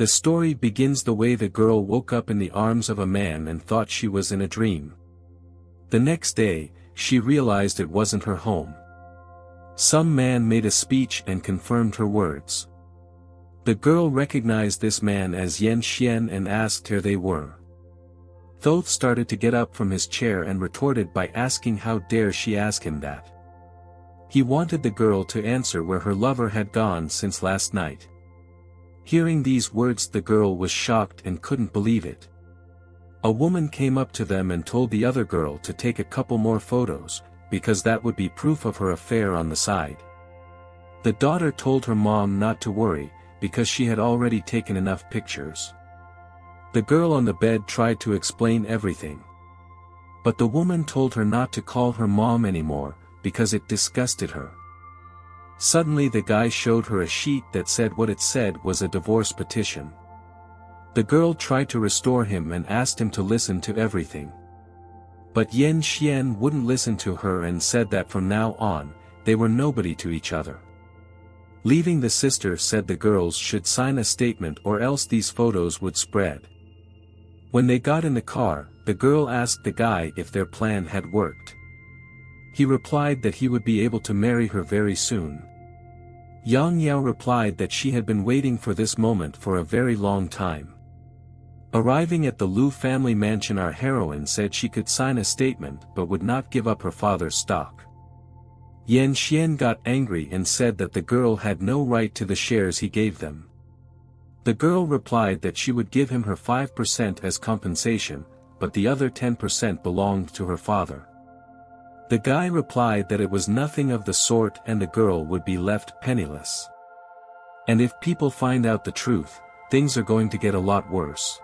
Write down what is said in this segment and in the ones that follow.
The story begins the way the girl woke up in the arms of a man and thought she was in a dream. The next day, she realized it wasn't her home. Some man made a speech and confirmed her words. The girl recognized this man as Yan Xian and asked who they were. Thoth started to get up from his chair and retorted by asking how dare she ask him that. He wanted the girl to answer where her lover had gone since last night. Hearing these words, the girl was shocked and couldn't believe it. A woman came up to them and told the other girl to take a couple more photos, because that would be proof of her affair on the side. The daughter told her mom not to worry, because she had already taken enough pictures. The girl on the bed tried to explain everything. But the woman told her not to call her mom anymore, because it disgusted her. Suddenly the guy showed her a sheet that said what it said was a divorce petition. The girl tried to restore him and asked him to listen to everything. But Yan Xian wouldn't listen to her and said that from now on, they were nobody to each other. Leaving, the sister said the girls should sign a statement or else these photos would spread. When they got in the car, the girl asked the guy if their plan had worked. He replied that he would be able to marry her very soon. Yang Yao replied that she had been waiting for this moment for a very long time. Arriving at the Lu family mansion, our heroine said she could sign a statement but would not give up her father's stock. Yan Xian got angry and said that the girl had no right to the shares he gave them. The girl replied that she would give him her 5% as compensation, but the other 10% belonged to her father. The guy replied that it was nothing of the sort and the girl would be left penniless. And if people find out the truth, things are going to get a lot worse.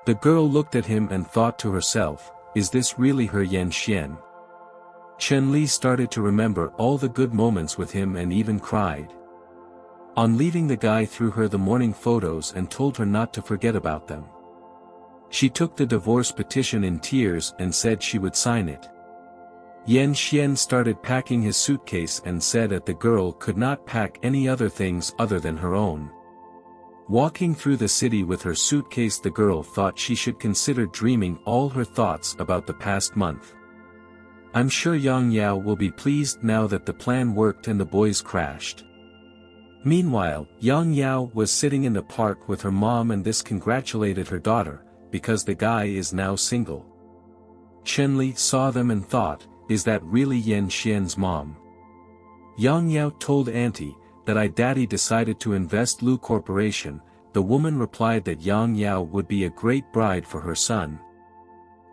The girl looked at him and thought to herself, is this really her Yan Xian? Chen Li started to remember all the good moments with him and even cried. On leaving, the guy threw her the morning photos and told her not to forget about them. She took the divorce petition in tears and said she would sign it. Yan Xian started packing his suitcase and said that the girl could not pack any other things other than her own. Walking through the city with her suitcase, the girl thought she should consider dreaming all her thoughts about the past month. I'm sure Yang Yao will be pleased now that the plan worked and the boys crashed. Meanwhile, Yang Yao was sitting in the park with her mom and this congratulated her daughter, because the guy is now single. Chen Li saw them and thought, is that really Yan Xian's mom? Yang Yao told Auntie, that Daddy decided to invest Lu Corporation. The woman replied that Yang Yao would be a great bride for her son.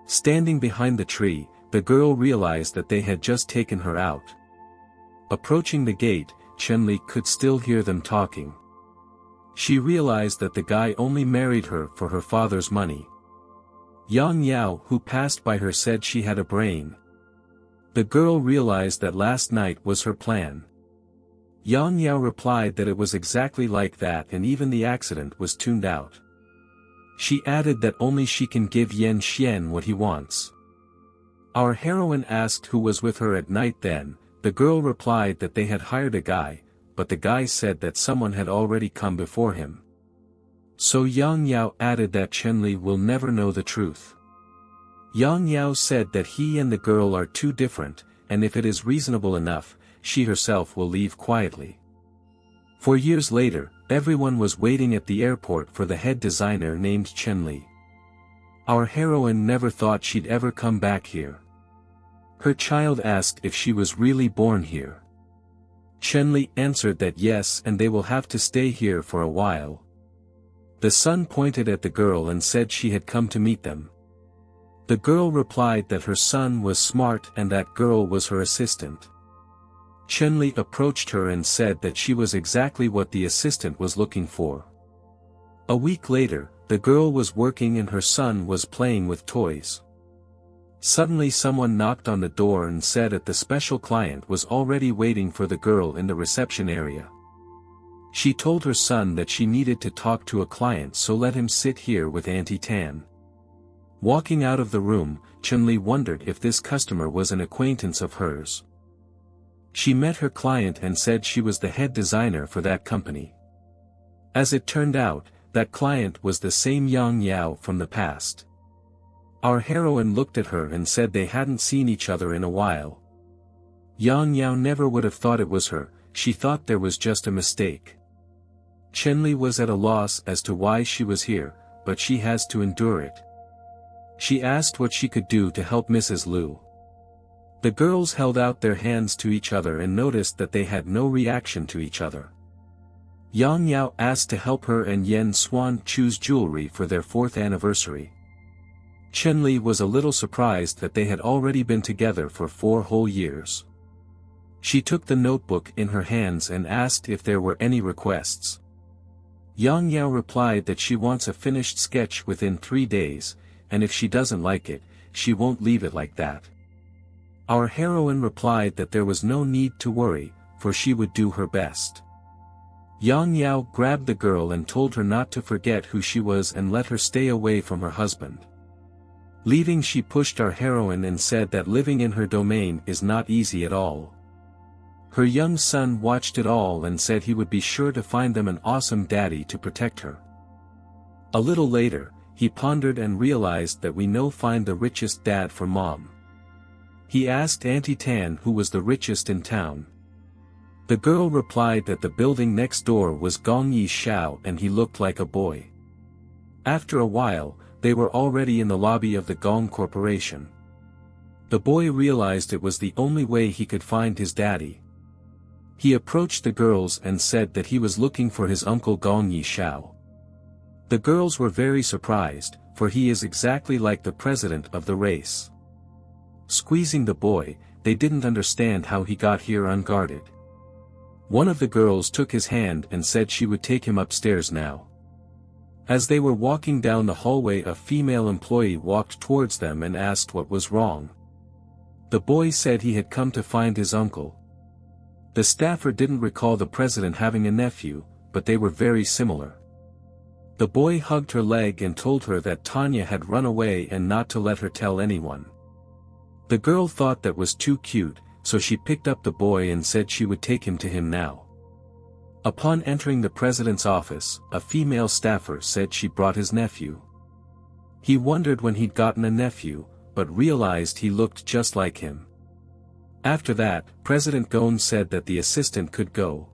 Standing behind the tree, the girl realized that they had just taken her out. Approaching the gate, Chen Li could still hear them talking. She realized that the guy only married her for her father's money. Yang Yao, who passed by her, said she had a brain. The girl realized that last night was her plan. Yang Yao replied that it was exactly like that and even the accident was tuned out. She added that only she can give Yan Xian what he wants. Our heroine asked who was with her at night then. The girl replied that they had hired a guy, but the guy said that someone had already come before him. So Yang Yao added that Chen Li will never know the truth. Yang Yao said that he and the girl are too different, and if it is reasonable enough, she herself will leave quietly. 4 years later, everyone was waiting at the airport for the head designer named Chen Li. Our heroine never thought she'd ever come back here. Her child asked if she was really born here. Chen Li answered that yes, and they will have to stay here for a while. The son pointed at the girl and said she had come to meet them. The girl replied that her son was smart and that girl was her assistant. Chen Li approached her and said that she was exactly what the assistant was looking for. A week later, the girl was working and her son was playing with toys. Suddenly someone knocked on the door and said that the special client was already waiting for the girl in the reception area. She told her son that she needed to talk to a client, so let him sit here with Auntie Tan. Walking out of the room, Chen Li wondered if this customer was an acquaintance of hers. She met her client and said she was the head designer for that company. As it turned out, That client was the same Yang Yao from the past. Our heroine looked at her and said they hadn't seen each other in a while. Yang Yao never would have thought it was her, she thought there was just a mistake. Chenli was at a loss as to why she was here, but she has to endure it. She asked what she could do to help Mrs. Liu. The girls held out their hands to each other and noticed that they had no reaction to each other. Yang Yao asked to help her and Yen Xuan choose jewelry for their 4th anniversary. Chenli was a little surprised that they had already been together for 4 whole years. She took the notebook in her hands and asked if there were any requests. Yang Yao replied that she wants a finished sketch within 3 days, and if she doesn't like it, she won't leave it like that. Our heroine replied that there was no need to worry, for she would do her best. Yang Yao grabbed the girl and told her not to forget who she was and let her stay away from her husband. Leaving, she pushed our heroine and said that living in her domain is not easy at all. Her young son watched it all and said he would be sure to find them an awesome daddy to protect her. A little later, he pondered and realized that we know find the richest dad for mom. He asked Auntie Tan who was the richest in town. The girl replied that the building next door was Gong Yi Xiao and he looked like a boy. After a while, they were already in the lobby of the Gong Corporation. The boy realized it was the only way he could find his daddy. He approached the girls and said that he was looking for his uncle Gong Yi Xiao. The girls were very surprised, for he is exactly like the president of the race. Squeezing the boy, they didn't understand how he got here unguarded. One of the girls took his hand and said she would take him upstairs now. As they were walking down the hallway, a female employee walked towards them and asked what was wrong. The boy said he had come to find his uncle. The staffer didn't recall the president having a nephew, but they were very similar. The boy hugged her leg and told her that Tanya had run away and not to let her tell anyone. The girl thought that was too cute, so she picked up the boy and said she would take him to him now. Upon entering the president's office, a female staffer said she brought his nephew. He wondered when he'd gotten a nephew, but realized he looked just like him. After that, President Gong said that the assistant could go.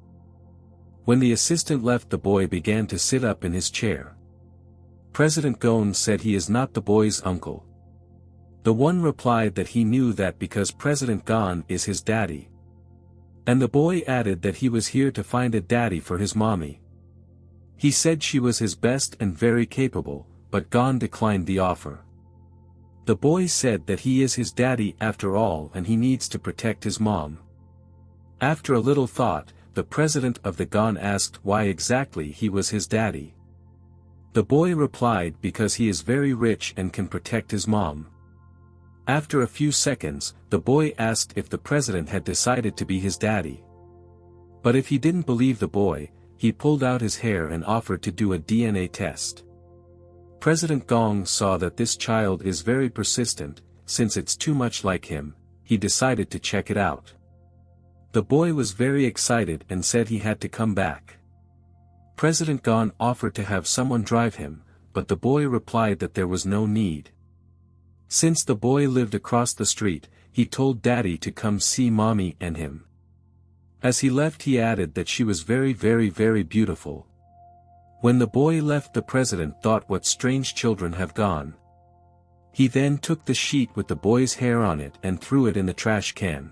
When the assistant left, the boy began to sit up in his chair. President Gong said he is not the boy's uncle. The one replied that he knew that because President Gong is his daddy. And the boy added that he was here to find a daddy for his mommy. He said she was his best and very capable, but Gong declined the offer. The boy said that he is his daddy after all and he needs to protect his mom. After a little thought, the president of the Gong asked why exactly he was his daddy. The boy replied because he is very rich and can protect his mom. After a few seconds, the boy asked if the president had decided to be his daddy. But if he didn't believe the boy, he pulled out his hair and offered to do a DNA test. President Gong saw that this child is very persistent, since it's too much like him, he decided to check it out. The boy was very excited and said he had to come back. President Gong offered to have someone drive him, but the boy replied that there was no need. Since the boy lived across the street, he told Daddy to come see Mommy and him. As he left, he added that she was very beautiful. When the boy left, the president thought what strange children have gone. He then took the sheet with the boy's hair on it and threw it in the trash can.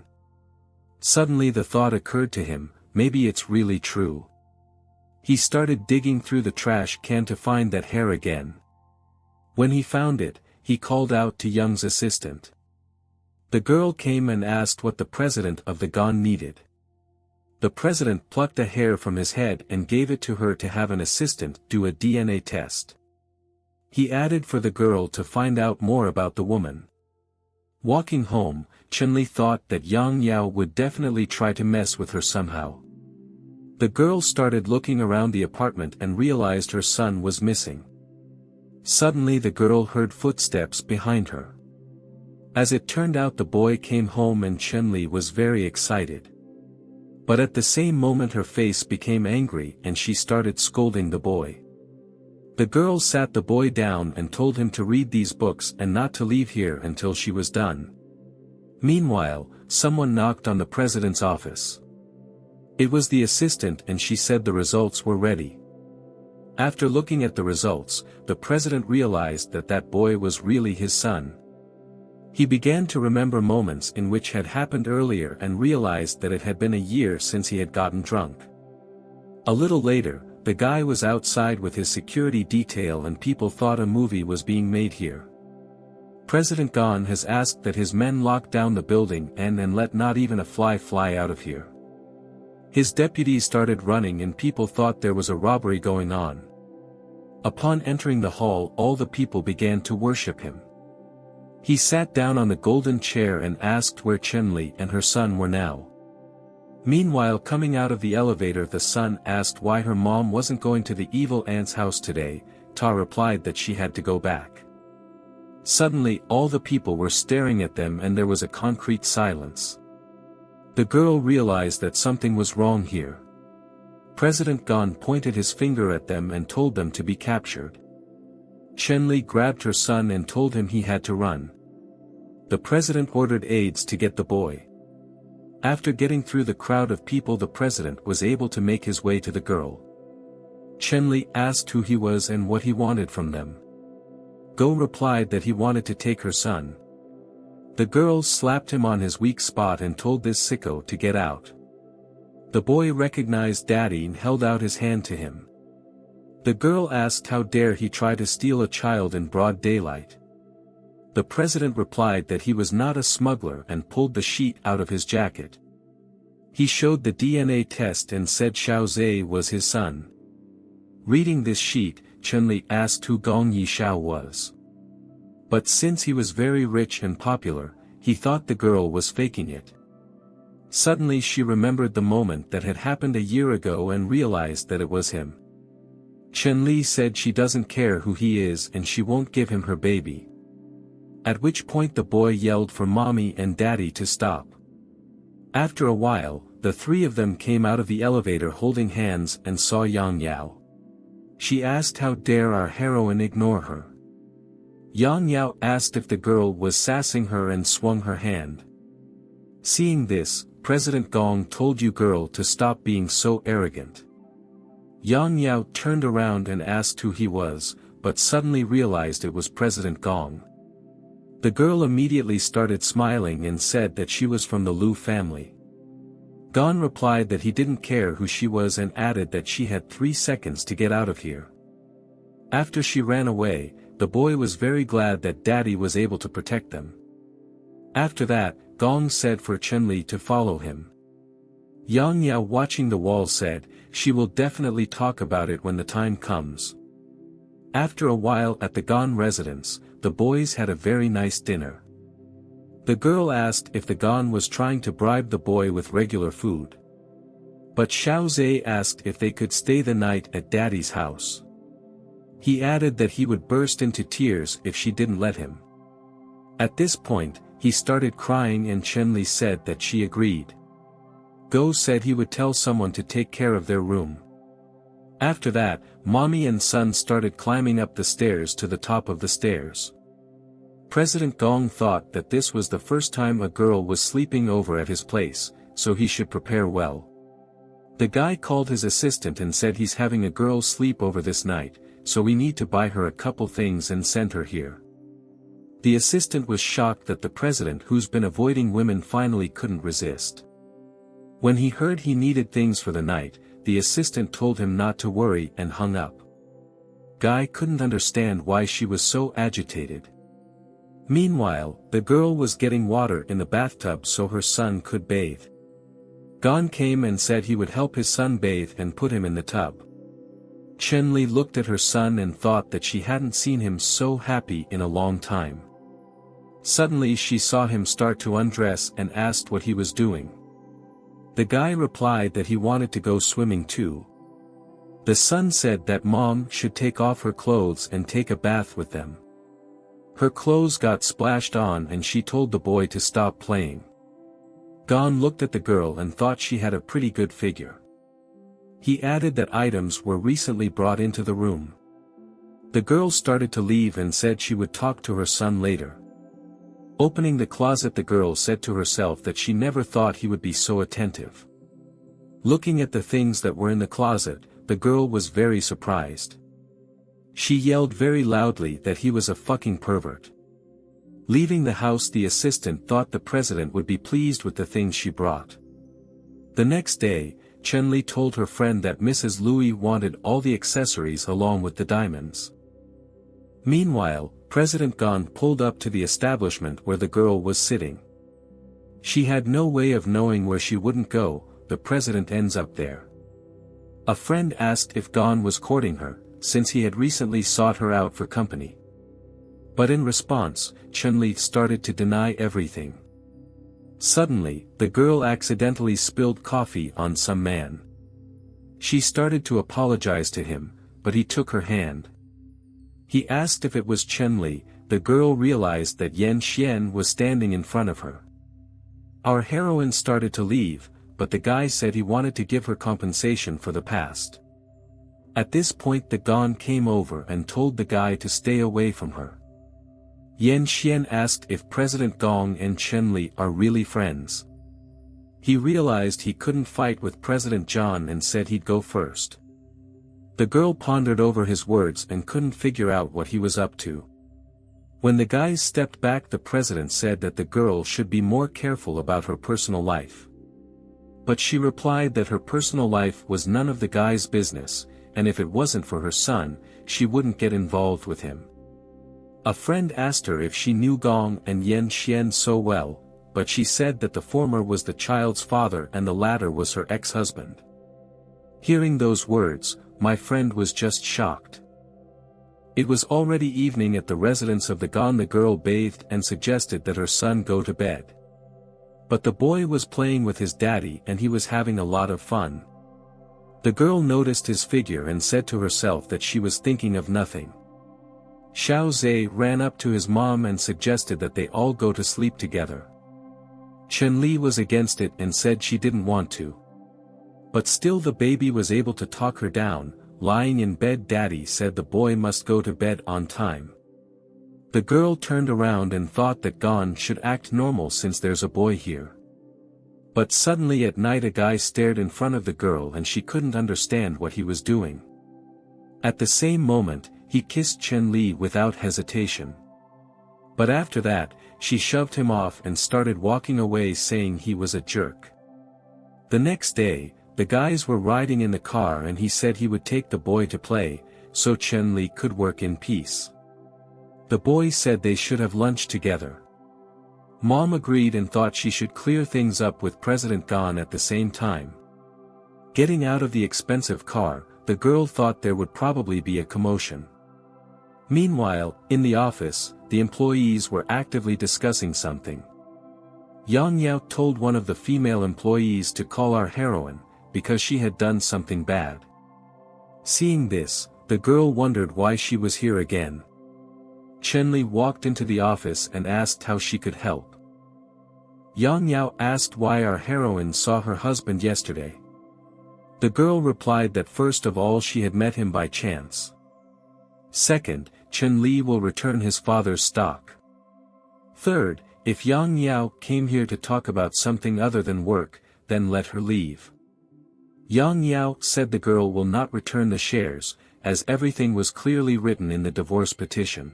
Suddenly the thought occurred to him, maybe it's really true. He started digging through the trash can to find that hair again. When he found it, he called out to Young's assistant. The girl came and asked what the president of the Gong needed. The president plucked a hair from his head and gave it to her to have an assistant do a DNA test. He added for the girl to find out more about the woman. Walking home, Chun-Li thought that Yang Yao would definitely try to mess with her somehow. The girl started looking around the apartment and realized her son was missing. Suddenly the girl heard footsteps behind her. As it turned out, the boy came home and Chun-Li was very excited. But at the same moment her face became angry and she started scolding the boy. The girl sat the boy down and told him to read these books and not to leave here until she was done. Meanwhile, someone knocked on the president's office. It was the assistant and she said the results were ready. After looking at the results, the president realized that that boy was really his son. He began to remember moments in which had happened earlier and realized that it had been a year since he had gotten drunk. A little later, the guy was outside with his security detail and people thought a movie was being made here. President Gong has asked that his men lock down the building and let not even a fly fly out of here. His deputies started running and people thought there was a robbery going on. Upon entering the hall, all the people began to worship him. He sat down on the golden chair and asked where Chenli and her son were now. Meanwhile, coming out of the elevator, the son asked why her mom wasn't going to the evil aunt's house today. Ta replied that she had to go back. Suddenly, all the people were staring at them and there was a concrete silence. The girl realized that something was wrong here. President Gong pointed his finger at them and told them to be captured. Chenli grabbed her son and told him he had to run. The president ordered aides to get the boy. After getting through the crowd of people, the president was able to make his way to the girl. Chenli asked who he was and what he wanted from them. Go replied that he wanted to take her son. The girl slapped him on his weak spot and told this sicko to get out. The boy recognized Daddy and held out his hand to him. The girl asked how dare he try to steal a child in broad daylight. The president replied that he was not a smuggler and pulled the sheet out of his jacket. He showed the DNA test and said Xiao Zhe was his son. Reading this sheet, Chenli asked who Gong Yishao was. But since he was very rich and popular, he thought the girl was faking it. Suddenly she remembered the moment that had happened a year ago and realized that it was him. Chenli said she doesn't care who he is and she won't give him her baby. At which point the boy yelled for mommy and daddy to stop. After a while, the three of them came out of the elevator holding hands and saw Yang Yao. She asked how dare our heroine ignore her. Yang Yao asked if the girl was sassing her and swung her hand. Seeing this, President Gong told you girl to stop being so arrogant. Yang Yao turned around and asked who he was, but suddenly realized it was President Gong. The girl immediately started smiling and said that she was from the Liu family. Gong replied that he didn't care who she was and added that she had 3 seconds to get out of here. After she ran away, the boy was very glad that Daddy was able to protect them. After that, Gong said for Chenli to follow him. Yang Yao watching the wall said, she will definitely talk about it when the time comes. After a while at the Gong residence, the boys had a very nice dinner. The girl asked if the Gong was trying to bribe the boy with regular food. But Xiao Zhe asked if they could stay the night at Daddy's house. He added that he would burst into tears if she didn't let him. At this point, he started crying and Chenli said that she agreed. Go said he would tell someone to take care of their room. After that, mommy and son started climbing up the stairs to the top of the stairs. President Gong thought that this was the first time a girl was sleeping over at his place, so he should prepare well. The guy called his assistant and said he's having a girl sleep over this night, so we need to buy her a couple things and send her here. The assistant was shocked that the president who's been avoiding women finally couldn't resist. When he heard he needed things for the night, the assistant told him not to worry and hung up. Guy couldn't understand why she was so agitated. Meanwhile, the girl was getting water in the bathtub so her son could bathe. Gon came and said he would help his son bathe and put him in the tub. Chenli looked at her son and thought that she hadn't seen him so happy in a long time. Suddenly she saw him start to undress and asked what he was doing. The guy replied that he wanted to go swimming too. The son said that mom should take off her clothes and take a bath with them. Her clothes got splashed on and she told the boy to stop playing. Gon looked at the girl and thought she had a pretty good figure. He added that items were recently brought into the room. The girl started to leave and said she would talk to her son later. Opening the closet, the girl said to herself that she never thought he would be so attentive. Looking at the things that were in the closet, the girl was very surprised. She yelled very loudly that he was a fucking pervert. Leaving the house, the assistant thought the president would be pleased with the things she brought. The next day, Chen-Li told her friend that Mrs. Louis wanted all the accessories along with the diamonds. Meanwhile, President Gong pulled up to the establishment where the girl was sitting. She had no way of knowing where she wouldn't go. The president ends up there. A friend asked if Gong was courting her, since he had recently sought her out for company. But in response, Chen-Li started to deny everything. Suddenly, the girl accidentally spilled coffee on some man. She started to apologize to him, but he took her hand. He asked if it was Chen-Li. The girl realized that Yan Xian was standing in front of her. Our heroine started to leave, but the guy said he wanted to give her compensation for the past. At this point, the Gong came over and told the guy to stay away from her. Yan Xian asked if President Gong and Chen-Li are really friends. He realized he couldn't fight with President John and said he'd go first. The girl pondered over his words and couldn't figure out what he was up to. When the guys stepped back, the president said that the girl should be more careful about her personal life. But she replied that her personal life was none of the guy's business, and if it wasn't for her son, she wouldn't get involved with him. A friend asked her if she knew Gong and Yan Xian so well, but she said that the former was the child's father and the latter was her ex-husband. Hearing those words, my friend was just shocked. It was already evening at the residence of the Gong. The girl bathed and suggested that her son go to bed. But the boy was playing with his daddy and he was having a lot of fun. The girl noticed his figure and said to herself that she was thinking of nothing. Xiao Zhe ran up to his mom and suggested that they all go to sleep together. Chen-Li was against it and said she didn't want to. But still the baby was able to talk her down. Lying in bed, daddy said the boy must go to bed on time. The girl turned around and thought that Gong should act normal since there's a boy here. But suddenly at night a guy stared in front of the girl and she couldn't understand what he was doing. At the same moment, he kissed Chen-Li without hesitation. But after that, she shoved him off and started walking away saying he was a jerk. The next day, the guys were riding in the car and he said he would take the boy to play, so Chen-Li could work in peace. The boy said they should have lunch together. Mom agreed and thought she should clear things up with President Gong at the same time. Getting out of the expensive car, the girl thought there would probably be a commotion. Meanwhile, in the office, the employees were actively discussing something. Yang Yao told one of the female employees to call our heroine, because she had done something bad. Seeing this, the girl wondered why she was here again. Chen-Li walked into the office and asked how she could help. Yang Yao asked why our heroine saw her husband yesterday. The girl replied that first of all she had met him by chance. Second, Chen-Li will return his father's stock. Third, if Yang Yao came here to talk about something other than work, then let her leave. Yang Yao said the girl will not return the shares, as everything was clearly written in the divorce petition.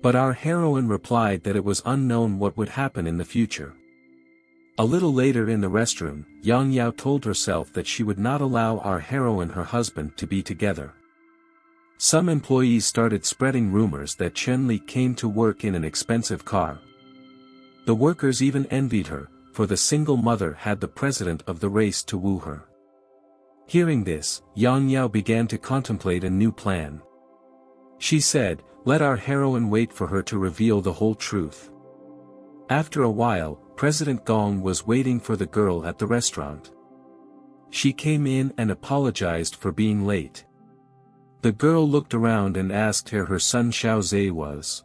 But our heroine replied that it was unknown what would happen in the future. A little later in the restroom, Yang Yao told herself that she would not allow our heroine and her husband to be together. Some employees started spreading rumors that Chen-Li came to work in an expensive car. The workers even envied her, for the single mother had the president of the race to woo her. Hearing this, Yang Yao began to contemplate a new plan. She said, let our heroine wait for her to reveal the whole truth. After a while, President Gong was waiting for the girl at the restaurant. She came in and apologized for being late. The girl looked around and asked where her son Xiao Zhe was.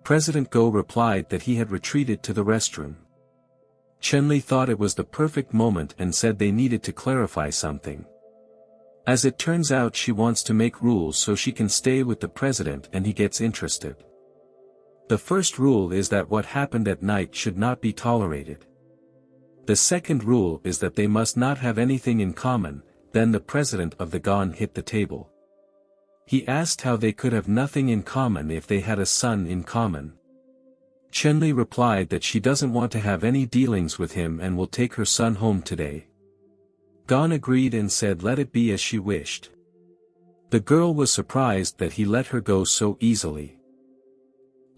President Go replied that he had retreated to the restroom. Chen-Li thought it was the perfect moment and said they needed to clarify something. As it turns out, she wants to make rules so she can stay with the president, and he gets interested. The first rule is that what happened at night should not be tolerated. The second rule is that they must not have anything in common. Then the president of the Gong hit the table. He asked how they could have nothing in common if they had a son in common. Chenli replied that she doesn't want to have any dealings with him and will take her son home today. Gong agreed and said let it be as she wished. The girl was surprised that he let her go so easily.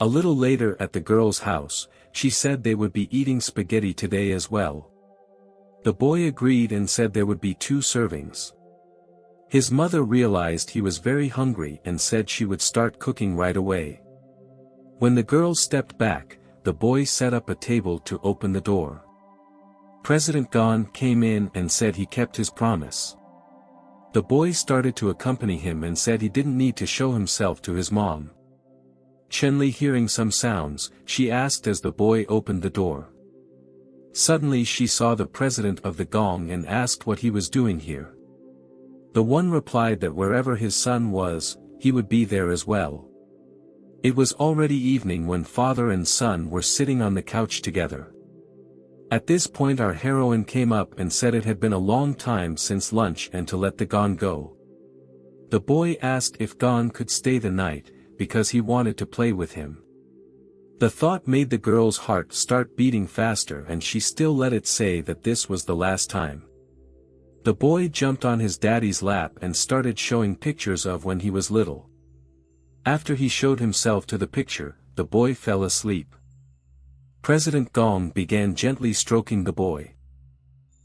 A little later at the girl's house, she said they would be eating spaghetti today as well. The boy agreed and said there would be 2 servings. His mother realized he was very hungry and said she would start cooking right away. When the girl stepped back, the boy set up a table to open the door. President Gong came in and said he kept his promise. The boy started to accompany him and said he didn't need to show himself to his mom. Chenli, hearing some sounds, she asked as the boy opened the door. Suddenly she saw the president of the Gong and asked what he was doing here. The one replied that wherever his son was, he would be there as well. It was already evening when father and son were sitting on the couch together. At this point our heroine came up and said it had been a long time since lunch and to let the Gong go. The boy asked if Gong could stay the night, because he wanted to play with him. The thought made the girl's heart start beating faster, and she still let it say that this was the last time. The boy jumped on his daddy's lap and started showing pictures of when he was little. After he showed himself to the picture, the boy fell asleep. President Gong began gently stroking the boy.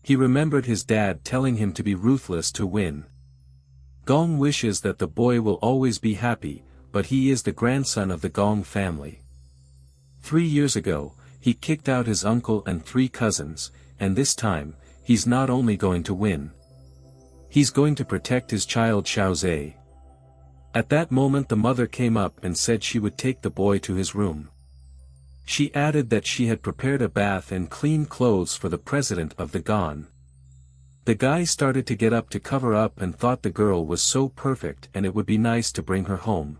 He remembered his dad telling him to be ruthless to win. Gong wishes that the boy will always be happy, but he is the grandson of the Gong family. 3 years ago, he kicked out his uncle and 3 cousins, and this time, he's not only going to win. He's going to protect his child Xiaozhe. At that moment the mother came up and said she would take the boy to his room. She added that she had prepared a bath and clean clothes for the president of the Gong. The guy started to get up to cover up and thought the girl was so perfect and it would be nice to bring her home.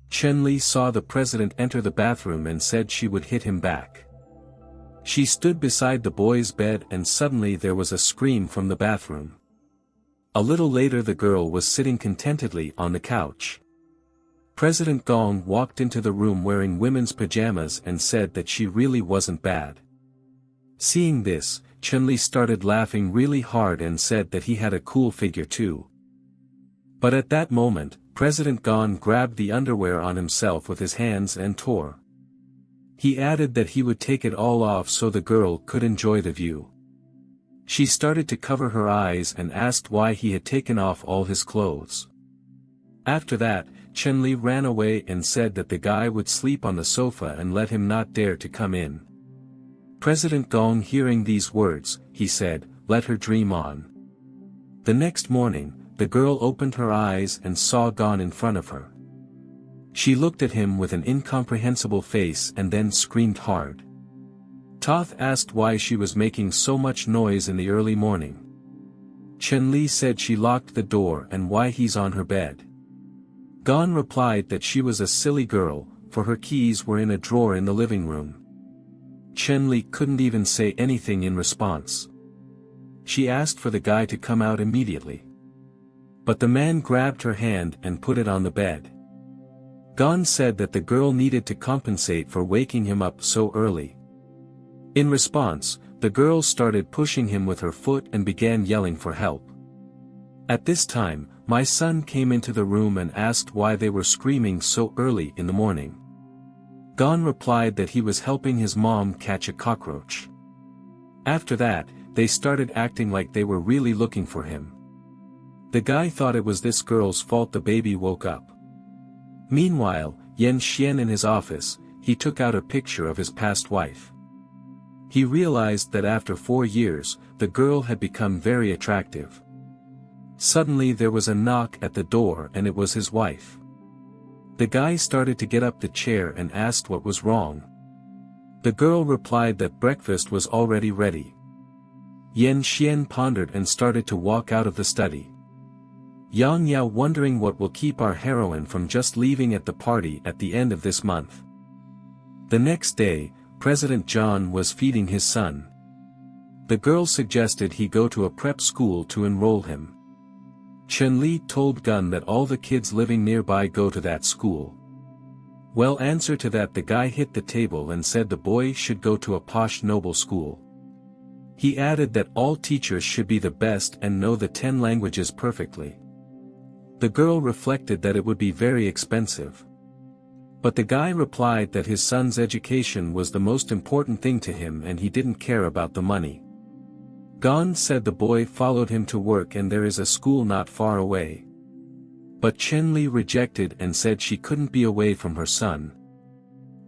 Chenli saw the president enter the bathroom and said she would hit him back. She stood beside the boy's bed and suddenly there was a scream from the bathroom. A little later the girl was sitting contentedly on the couch. President Gong walked into the room wearing women's pajamas and said that she really wasn't bad. Seeing this, Chenli started laughing really hard and said that he had a cool figure too. But at that moment, President Gong grabbed the underwear on himself with his hands and tore. He added that he would take it all off so the girl could enjoy the view. She started to cover her eyes and asked why he had taken off all his clothes. After that, Chenli ran away and said that the guy would sleep on the sofa and let him not dare to come in. President Gong, hearing these words, he said, "Let her dream on." The next morning, the girl opened her eyes and saw Gong in front of her. She looked at him with an incomprehensible face and then screamed hard. Toth asked why she was making so much noise in the early morning. Chenli said she locked the door and why he's on her bed. Gong replied that she was a silly girl, for her keys were in a drawer in the living room. Chenli couldn't even say anything in response. She asked for the guy to come out immediately. But the man grabbed her hand and put it on the bed. Gong said that the girl needed to compensate for waking him up so early. In response, the girl started pushing him with her foot and began yelling for help. At this time, my son came into the room and asked why they were screaming so early in the morning. Gong replied that he was helping his mom catch a cockroach. After that, they started acting like they were really looking for him. The guy thought it was this girl's fault the baby woke up. Meanwhile, Yan Xian in his office, he took out a picture of his past wife. He realized that after 4 years, the girl had become very attractive. Suddenly there was a knock at the door and it was his wife. The guy started to get up the chair and asked what was wrong. The girl replied that breakfast was already ready. Yan Xian pondered and started to walk out of the study. Yang Yao wondering what will keep our heroine from just leaving at the party at the end of this month. The next day, President John was feeding his son. The girl suggested he go to a prep school to enroll him. Chen Li told Gun that all the kids living nearby go to that school. Well, answer to that, the guy hit the table and said the boy should go to a posh noble school. He added that all teachers should be the best and know the 10 languages perfectly. The girl reflected that it would be very expensive. But the guy replied that his son's education was the most important thing to him and he didn't care about the money. Gong said the boy followed him to work and there is a school not far away. But Chen Li rejected and said she couldn't be away from her son.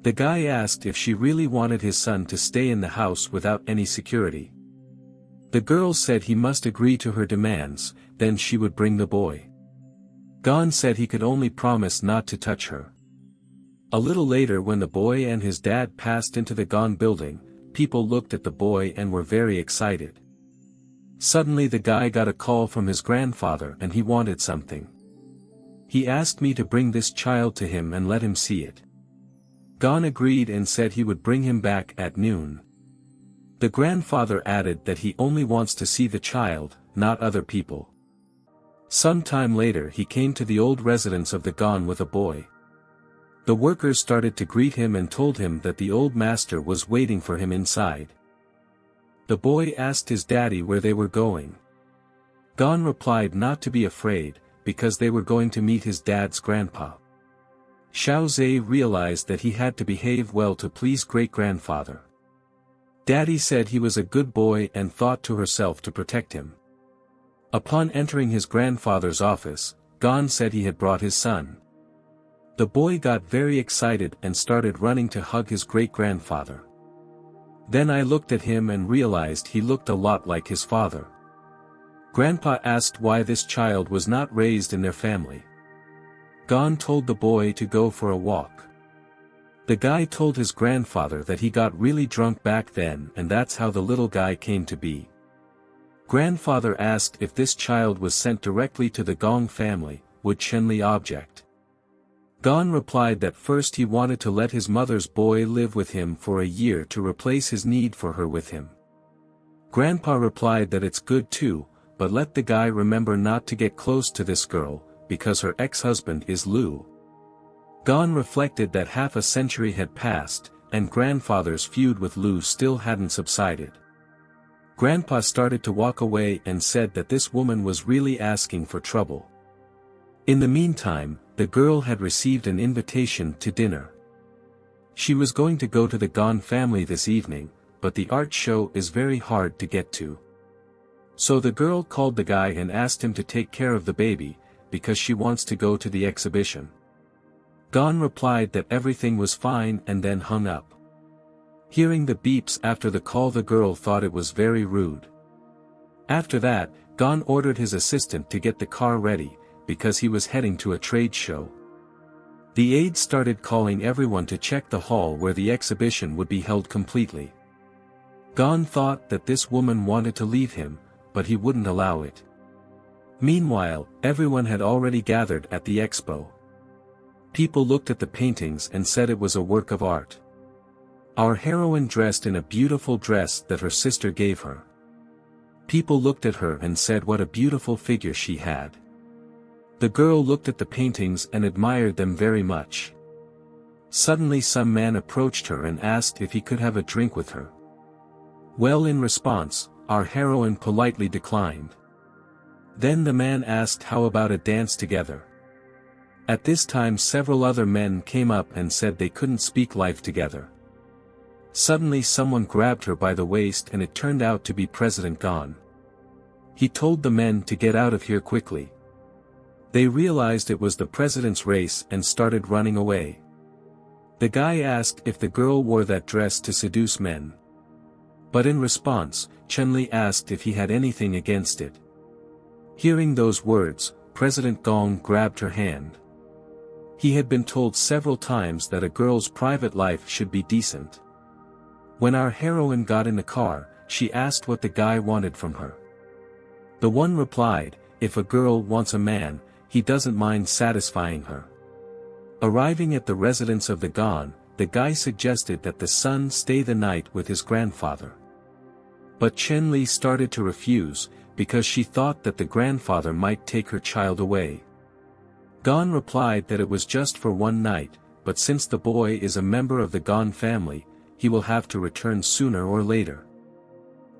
The guy asked if she really wanted his son to stay in the house without any security. The girl said he must agree to her demands, then she would bring the boy. Gong said he could only promise not to touch her. A little later, when the boy and his dad passed into the Gong building, people looked at the boy and were very excited. Suddenly the guy got a call from his grandfather and he wanted something. He asked me to bring this child to him and let him see it. Gong agreed and said he would bring him back at noon. The grandfather added that he only wants to see the child, not other people. Some time later he came to the old residence of the Gong with a boy. The workers started to greet him and told him that the old master was waiting for him inside. The boy asked his daddy where they were going. Gong replied not to be afraid, because they were going to meet his dad's grandpa. Xiao Zhe realized that he had to behave well to please great-grandfather. Daddy said he was a good boy and thought to herself to protect him. Upon entering his grandfather's office, Gong said he had brought his son. The boy got very excited and started running to hug his great-grandfather. Then I looked at him and realized he looked a lot like his father. Grandpa asked why this child was not raised in their family. Gong told the boy to go for a walk. The guy told his grandfather that he got really drunk back then and that's how the little guy came to be. Grandfather asked if this child was sent directly to the Gong family, would Chen Li object? Gong replied that first he wanted to let his mother's boy live with him for a year to replace his need for her with him. Grandpa replied that it's good too, but let the guy remember not to get close to this girl, because her ex-husband is Lu. Gong reflected that half a century had passed, and grandfather's feud with Lu still hadn't subsided. Grandpa started to walk away and said that this woman was really asking for trouble. In the meantime, the girl had received an invitation to dinner. She was going to go to the Gong family this evening, but the art show is very hard to get to. So the girl called the guy and asked him to take care of the baby, because she wants to go to the exhibition. Gong replied that everything was fine and then hung up. Hearing the beeps after the call, the girl thought it was very rude. After that, Gong ordered his assistant to get the car ready, because he was heading to a trade show. The aide started calling everyone to check the hall where the exhibition would be held completely. Gong thought that this woman wanted to leave him, but he wouldn't allow it. Meanwhile, everyone had already gathered at the expo. People looked at the paintings and said it was a work of art. Our heroine dressed in a beautiful dress that her sister gave her. People looked at her and said what a beautiful figure she had. The girl looked at the paintings and admired them very much. Suddenly some man approached her and asked if he could have a drink with her. Well, in response, our heroine politely declined. Then the man asked how about a dance together. At this time several other men came up and said they couldn't speak life together. Suddenly someone grabbed her by the waist and it turned out to be President Gong. He told the men to get out of here quickly. They realized it was the president's race and started running away. The guy asked if the girl wore that dress to seduce men. But in response, Chen Li asked if he had anything against it. Hearing those words, President Gong grabbed her hand. He had been told several times that a girl's private life should be decent. When our heroine got in the car, she asked what the guy wanted from her. The one replied, if a girl wants a man, he doesn't mind satisfying her. Arriving at the residence of the Gong, the guy suggested that the son stay the night with his grandfather. But Chen Li started to refuse, because she thought that the grandfather might take her child away. Gong replied that it was just for one night, but since the boy is a member of the Gong family, he will have to return sooner or later.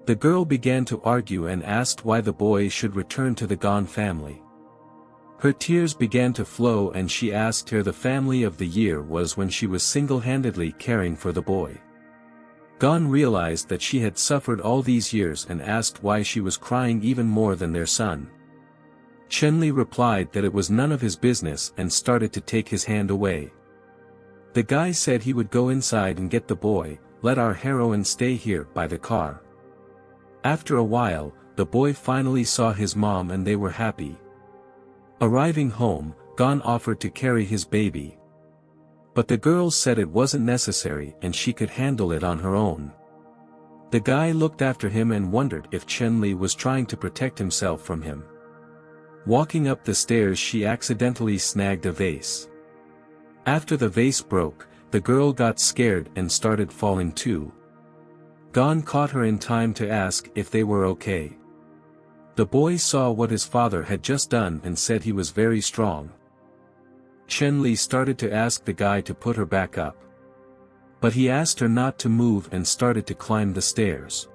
The girl began to argue and asked why the boy should return to the Gong family. Her tears began to flow and she asked her the family of the year was when she was single-handedly caring for the boy. Gong realized that she had suffered all these years and asked why she was crying even more than their son. Chen Li replied that it was none of his business and started to take his hand away. The guy said he would go inside and get the boy, let our heroine stay here by the car. After a while, the boy finally saw his mom and they were happy. Arriving home, Gong offered to carry his baby. But the girl said it wasn't necessary and she could handle it on her own. The guy looked after him and wondered if Chen Li was trying to protect himself from him. Walking up the stairs she accidentally snagged a vase. After the vase broke, the girl got scared and started falling too. Gong caught her in time to ask if they were okay. The boy saw what his father had just done and said he was very strong. Chen Li started to ask the guy to put her back up. But he asked her not to move and started to climb the stairs.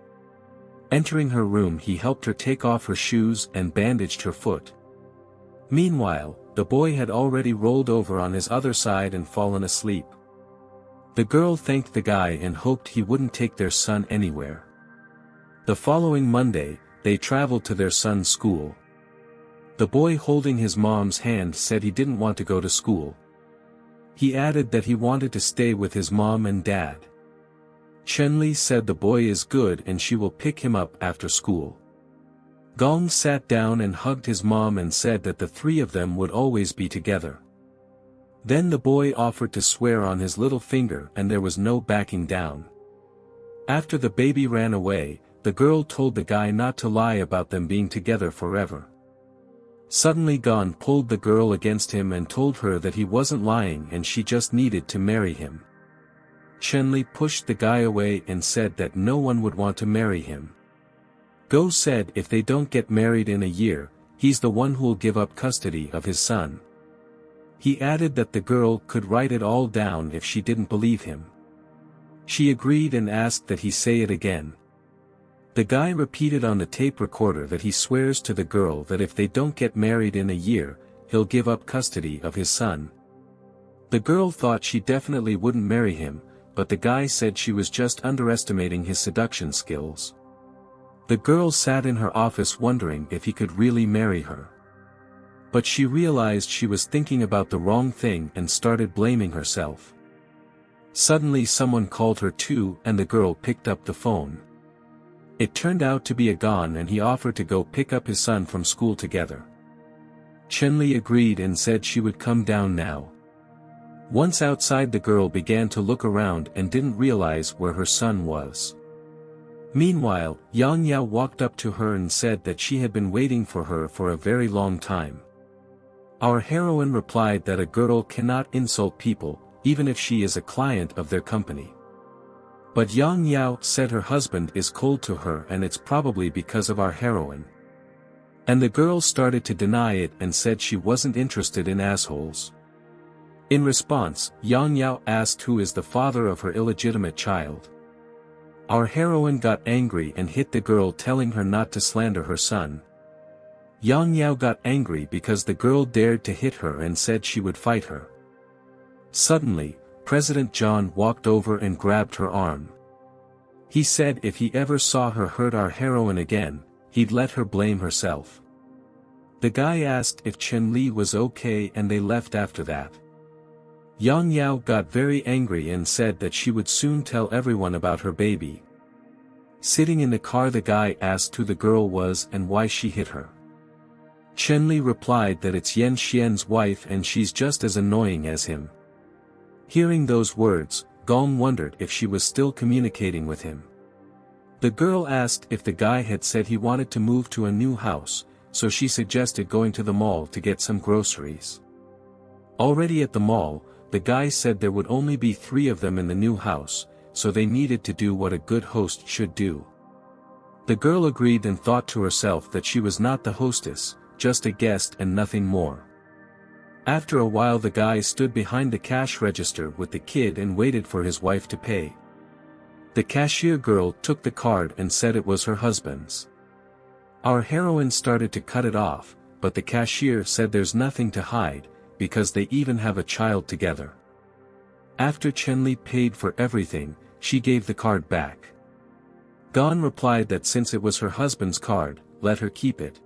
Entering her room he helped her take off her shoes and bandaged her foot. Meanwhile, the boy had already rolled over on his other side and fallen asleep. The girl thanked the guy and hoped he wouldn't take their son anywhere. The following Monday, they traveled to their son's school. The boy holding his mom's hand said he didn't want to go to school. He added that he wanted to stay with his mom and dad. Chen Li said the boy is good and she will pick him up after school. Gong sat down and hugged his mom and said that the three of them would always be together. Then the boy offered to swear on his little finger and there was no backing down. After the baby ran away, the girl told the guy not to lie about them being together forever. Suddenly Gong pulled the girl against him and told her that he wasn't lying and she just needed to marry him. Chen Li pushed the guy away and said that no one would want to marry him. Go said if they don't get married in a year, he's the one who'll give up custody of his son. He added that the girl could write it all down if she didn't believe him. She agreed and asked that he say it again. The guy repeated on the tape recorder that he swears to the girl that if they don't get married in a year, he'll give up custody of his son. The girl thought she definitely wouldn't marry him, but the guy said she was just underestimating his seduction skills. The girl sat in her office wondering if he could really marry her. But she realized she was thinking about the wrong thing and started blaming herself. Suddenly someone called her too and the girl picked up the phone. It turned out to be a Gong and he offered to go pick up his son from school together. Chen Li agreed and said she would come down now. Once outside the girl began to look around and didn't realize where her son was. Meanwhile, Yang Yao walked up to her and said that she had been waiting for her for a very long time. Our heroine replied that a girl cannot insult people, even if she is a client of their company. But Yang Yao said her husband is cold to her and it's probably because of our heroine. And the girl started to deny it and said she wasn't interested in assholes. In response, Yang Yao asked who is the father of her illegitimate child. Our heroine got angry and hit the girl telling her not to slander her son. Yang Yao got angry because the girl dared to hit her and said she would fight her. Suddenly, President John walked over and grabbed her arm. He said if he ever saw her hurt our heroine again, he'd let her blame herself. The guy asked if Chen Li was okay and they left after that. Yang Yao got very angry and said that she would soon tell everyone about her baby. Sitting in the car the guy asked who the girl was and why she hit her. Chen Li replied that it's Yan Xian's wife and she's just as annoying as him. Hearing those words, Gong wondered if she was still communicating with him. The girl asked if the guy had said he wanted to move to a new house, so she suggested going to the mall to get some groceries. Already at the mall, the guy said there would only be 3 of them in the new house, so they needed to do what a good host should do. The girl agreed and thought to herself that she was not the hostess, just a guest and nothing more. After a while the guy stood behind the cash register with the kid and waited for his wife to pay. The cashier girl took the card and said it was her husband's. Our heroine started to cut it off, but the cashier said there's nothing to hide, because they even have a child together. After Chenli paid for everything, she gave the card back. Gong replied that since it was her husband's card, let her keep it.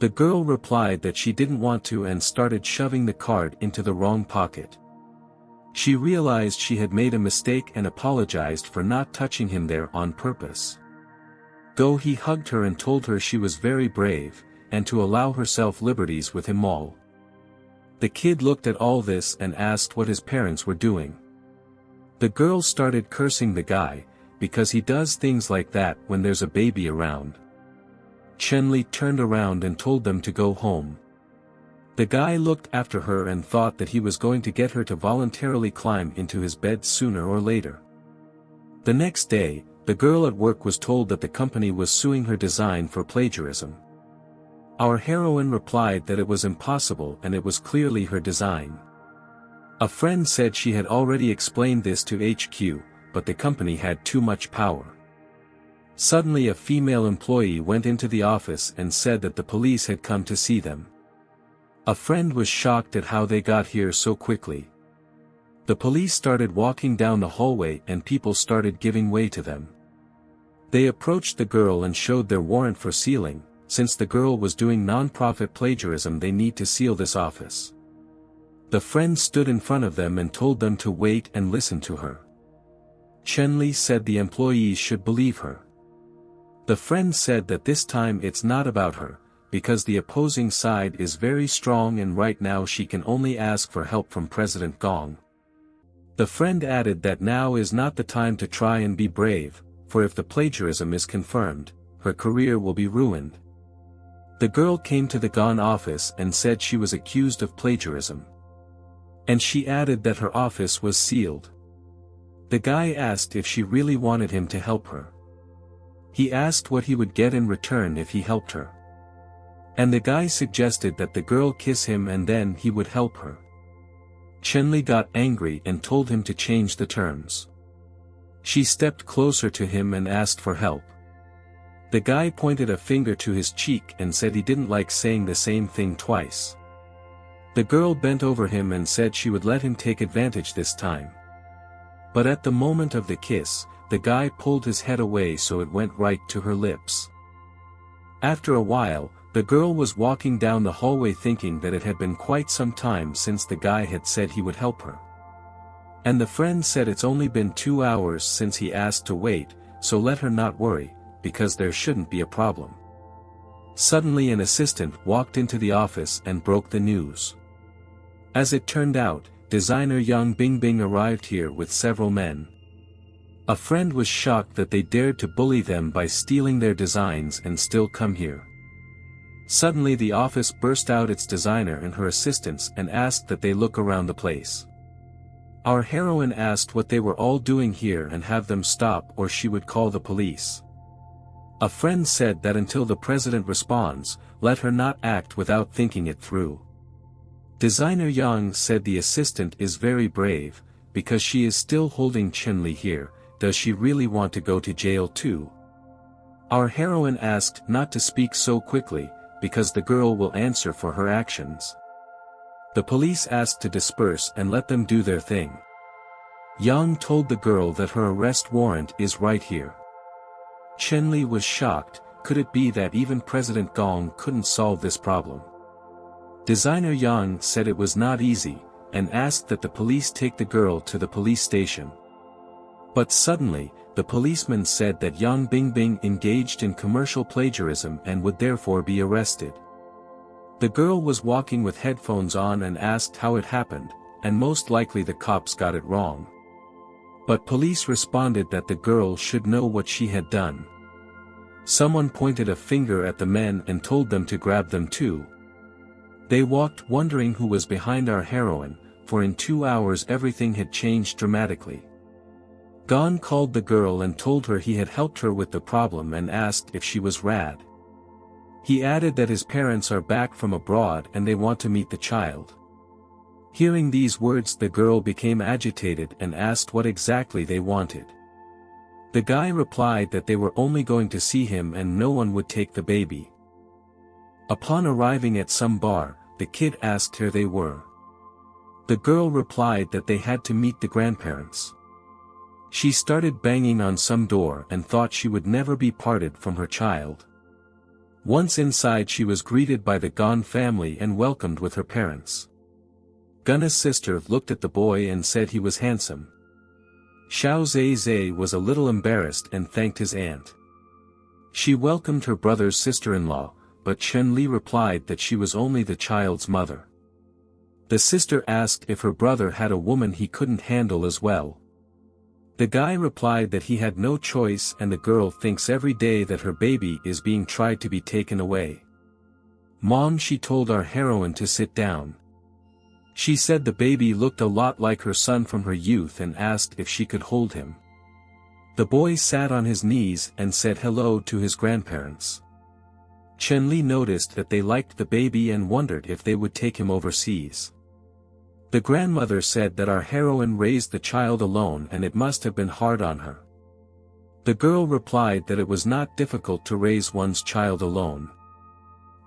The girl replied that she didn't want to and started shoving the card into the wrong pocket. She realized she had made a mistake and apologized for not touching him there on purpose. He hugged her and told her she was very brave, and to allow herself liberties with him all. The kid looked at all this and asked what his parents were doing. The girl started cursing the guy, because he does things like that when there's a baby around. Chenli turned around and told them to go home. The guy looked after her and thought that he was going to get her to voluntarily climb into his bed sooner or later. The next day, the girl at work was told that the company was suing her design for plagiarism. Our heroine replied that it was impossible and it was clearly her design. A friend said she had already explained this to HQ, but the company had too much power. Suddenly a female employee went into the office and said that the police had come to see them. A friend was shocked at how they got here so quickly. The police started walking down the hallway and people started giving way to them. They approached the girl and showed their warrant for sealing. Since the girl was doing non-profit plagiarism, they need to seal this office. The friend stood in front of them and told them to wait and listen to her. Chenli said the employees should believe her. The friend said that this time it's not about her, because the opposing side is very strong and right now she can only ask for help from President Gong. The friend added that now is not the time to try and be brave, for if the plagiarism is confirmed, her career will be ruined. The girl came to the Gong office and said she was accused of plagiarism. And she added that her office was sealed. The guy asked if she really wanted him to help her. He asked what he would get in return if he helped her. And the guy suggested that the girl kiss him and then he would help her. Chenli got angry and told him to change the terms. She stepped closer to him and asked for help. The guy pointed a finger to his cheek and said he didn't like saying the same thing twice. The girl bent over him and said she would let him take advantage this time. But at the moment of the kiss, the guy pulled his head away so it went right to her lips. After a while, the girl was walking down the hallway thinking that it had been quite some time since the guy had said he would help her. And the friend said it's only been 2 hours since he asked to wait, so let her not worry, because there shouldn't be a problem. Suddenly an assistant walked into the office and broke the news. As it turned out, designer Yang Bingbing arrived here with several men. A friend was shocked that they dared to bully them by stealing their designs and still come here. Suddenly the office burst out its designer and her assistants and asked that they look around the place. Our heroine asked what they were all doing here and have them stop or she would call the police. A friend said that until the president responds, let her not act without thinking it through. Designer Yang said the assistant is very brave, because she is still holding Chenli here. Does she really want to go to jail too? Our heroine asked not to speak so quickly, because the girl will answer for her actions. The police asked to disperse and let them do their thing. Yang told the girl that her arrest warrant is right here. Chenli was shocked. Could it be that even President Gong couldn't solve this problem? Designer Yang said it was not easy, and asked that the police take the girl to the police station. But suddenly, the policeman said that Yang Bingbing engaged in commercial plagiarism and would therefore be arrested. The girl was walking with headphones on and asked how it happened, and most likely the cops got it wrong. But police responded that the girl should know what she had done. Someone pointed a finger at the men and told them to grab them too. They walked wondering who was behind our heroine, for in 2 hours everything had changed dramatically. Gong called the girl and told her he had helped her with the problem and asked if she was rad. He added that his parents are back from abroad and they want to meet the child. Hearing these words, the girl became agitated and asked what exactly they wanted. The guy replied that they were only going to see him and no one would take the baby. Upon arriving at some bar, the kid asked who they were. The girl replied that they had to meet the grandparents. She started banging on some door and thought she would never be parted from her child. Once inside, she was greeted by the Gong family and welcomed with her parents. Gunna's sister looked at the boy and said he was handsome. Xiao Zhe was a little embarrassed and thanked his aunt. She welcomed her brother's sister-in-law, but Chen Li replied that she was only the child's mother. The sister asked if her brother had a woman he couldn't handle as well. The guy replied that he had no choice and the girl thinks every day that her baby is being tried to be taken away. Mom, she told our heroine to sit down. She said the baby looked a lot like her son from her youth and asked if she could hold him. The boy sat on his knees and said hello to his grandparents. Chen Li noticed that they liked the baby and wondered if they would take him overseas. The grandmother said that our heroine raised the child alone and it must have been hard on her. The girl replied that it was not difficult to raise one's child alone.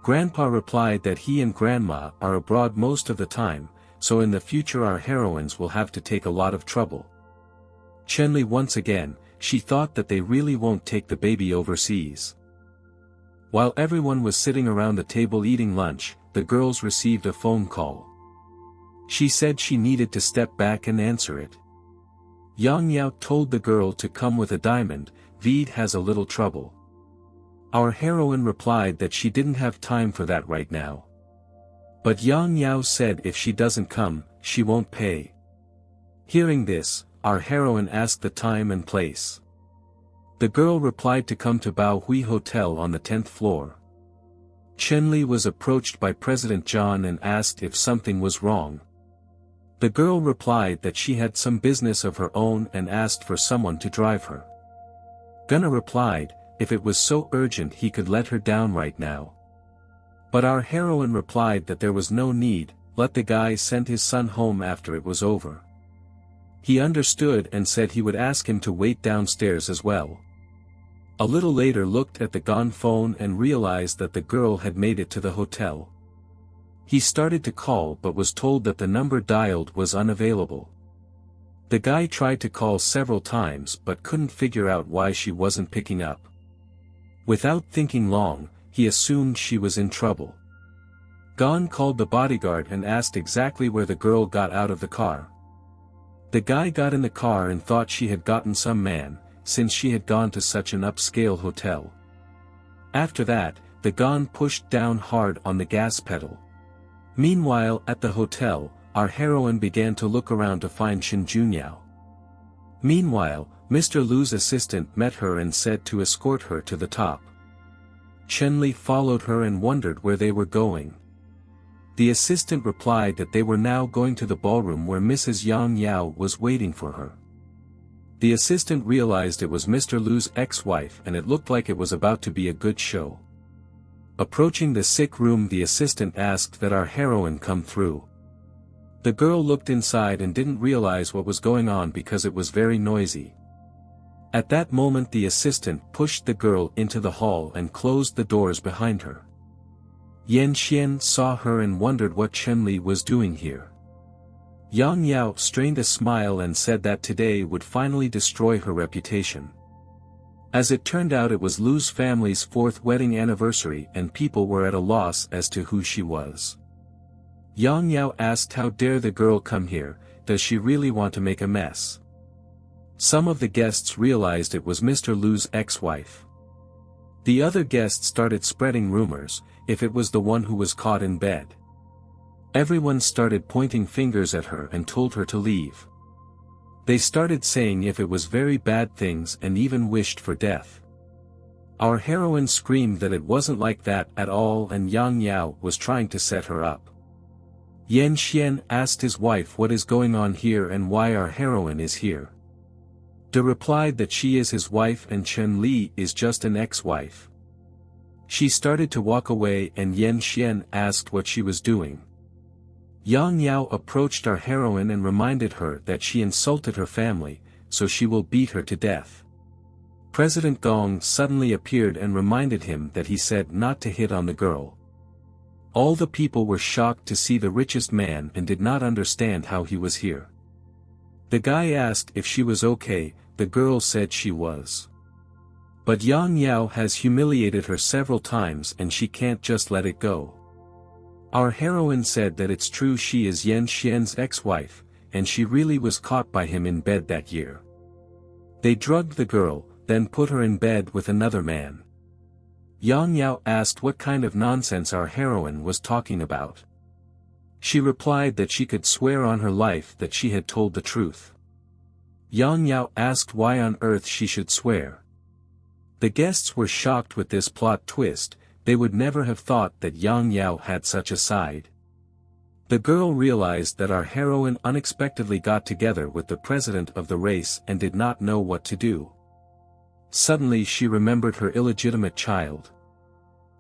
Grandpa replied that he and grandma are abroad most of the time, so in the future our heroines will have to take a lot of trouble. Chen Li once again, she thought that they really won't take the baby overseas. While everyone was sitting around the table eating lunch, the girls received a phone call. She said she needed to step back and answer it. Yang Yao told the girl to come with a diamond, Vede has a little trouble. Our heroine replied that she didn't have time for that right now. But Yang Yao said if she doesn't come, she won't pay. Hearing this, our heroine asked the time and place. The girl replied to come to Bao Hui Hotel on the 10th floor. Chen Li was approached by President John and asked if something was wrong. The girl replied that she had some business of her own and asked for someone to drive her. Gunna replied, if it was so urgent he could let her down right now. But our heroine replied that there was no need, let the guy send his son home after it was over. He understood and said he would ask him to wait downstairs as well. A little later looked at the Gong phone and realized that the girl had made it to the hotel. He started to call but was told that the number dialed was unavailable. The guy tried to call several times but couldn't figure out why she wasn't picking up. Without thinking long, he assumed she was in trouble. Gong called the bodyguard and asked exactly where the girl got out of the car. The guy got in the car and thought she had gotten some man, since she had gone to such an upscale hotel. After that, the Gong pushed down hard on the gas pedal. Meanwhile, at the hotel, our heroine began to look around to find Shin Junyao. Meanwhile, Mr. Lu's assistant met her and said to escort her to the top. Chen Li followed her and wondered where they were going. The assistant replied that they were now going to the ballroom where Mrs. Yang Yao was waiting for her. The assistant realized it was Mr. Lu's ex-wife and it looked like it was about to be a good show. Approaching the sick room, the assistant asked that our heroine come through. The girl looked inside and didn't realize what was going on because it was very noisy. At that moment the assistant pushed the girl into the hall and closed the doors behind her. Yan Xian saw her and wondered what Chen Li was doing here. Yang Yao strained a smile and said that today would finally destroy her reputation. As it turned out, it was Lu's family's 4th wedding anniversary and people were at a loss as to who she was. Yang Yao asked how dare the girl come here, does she really want to make a mess? Some of the guests realized it was Mr. Lu's ex-wife. The other guests started spreading rumors, if it was the one who was caught in bed. Everyone started pointing fingers at her and told her to leave. They started saying if it was very bad things and even wished for death. Our heroine screamed that it wasn't like that at all and Yang Yao was trying to set her up. Yan Xian asked his wife what is going on here and why our heroine is here. De replied that she is his wife and Chen Li is just an ex-wife. She started to walk away and Yan Xian asked what she was doing. Yang Yao approached our heroine and reminded her that she insulted her family, so she will beat her to death. President Gong suddenly appeared and reminded him that he said not to hit on the girl. All the people were shocked to see the richest man and did not understand how he was here. The guy asked if she was okay, the girl said she was. But Yang Yao has humiliated her several times and she can't just let it go. Our heroine said that it's true she is Yan Xian's ex-wife, and she really was caught by him in bed that year. They drugged the girl, then put her in bed with another man. Yang Yao asked what kind of nonsense our heroine was talking about. She replied that she could swear on her life that she had told the truth. Yang Yao asked why on earth she should swear. The guests were shocked with this plot twist. They would never have thought that Yang Yao had such a side. The girl realized that our heroine unexpectedly got together with the president of the race and did not know what to do. Suddenly she remembered her illegitimate child.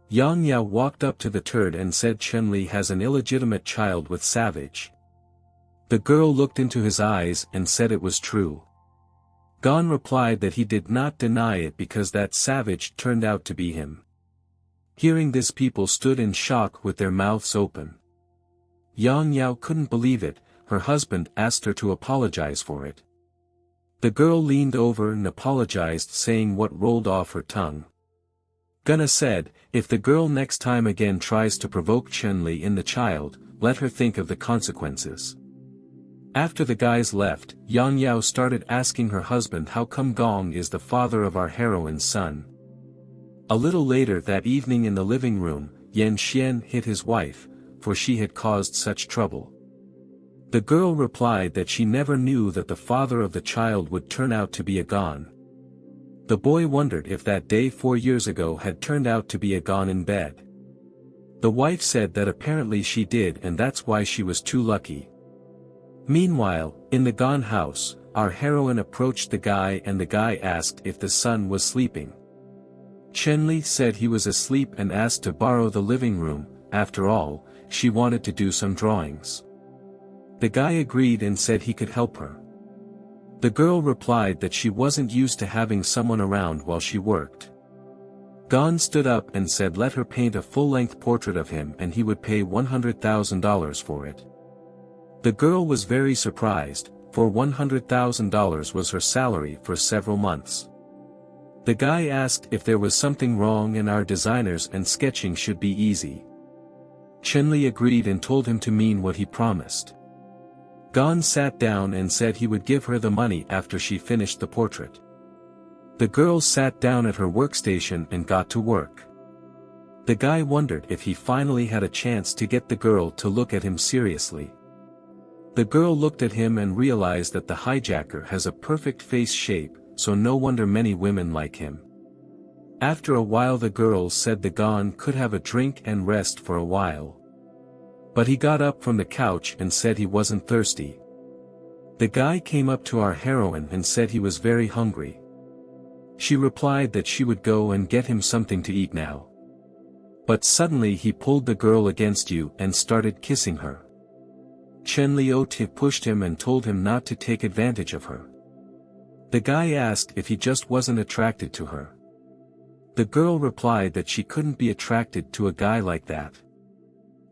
Yang Yao walked up to the turd and said Chen Li has an illegitimate child with Savage. The girl looked into his eyes and said it was true. Gong replied that he did not deny it because that Savage turned out to be him. Hearing this, people stood in shock with their mouths open. Yang Yao couldn't believe it. Her husband asked her to apologize for it. The girl leaned over and apologized, saying what rolled off her tongue. Gonna said, if the girl next time again tries to provoke Chen Li in the child, let her think of the consequences. After the guys left, Yang Yao started asking her husband how come Gong is the father of our heroine's son. A little later that evening in the living room, Yan Xian hit his wife, for she had caused such trouble. The girl replied that she never knew that the father of the child would turn out to be a Gong. The boy wondered if that day 4 years ago had turned out to be a Gong in bed. The wife said that apparently she did and that's why she was too lucky. Meanwhile, in the Gong house, our heroine approached the guy and the guy asked if the son was sleeping. Chen Li said he was asleep and asked to borrow the living room. After all, she wanted to do some drawings. The guy agreed and said he could help her. The girl replied that she wasn't used to having someone around while she worked. Gong stood up and said let her paint a full-length portrait of him and he would pay $100,000 for it. The girl was very surprised, for $100,000 was her salary for several months. The guy asked if there was something wrong and our designers and sketching should be easy. Chen Li agreed and told him to mean what he promised. Gong sat down and said he would give her the money after she finished the portrait. The girl sat down at her workstation and got to work. The guy wondered if he finally had a chance to get the girl to look at him seriously. The girl looked at him and realized that the hijacker has a perfect face shape, so no wonder many women like him. After a while the girl said the Gong could have a drink and rest for a while. But he got up from the couch and said he wasn't thirsty. The guy came up to our heroine and said he was very hungry. She replied that she would go and get him something to eat now. But suddenly he pulled the girl against you and started kissing her. Chen Liu pushed him and told him not to take advantage of her. The guy asked if he just wasn't attracted to her. The girl replied that she couldn't be attracted to a guy like that.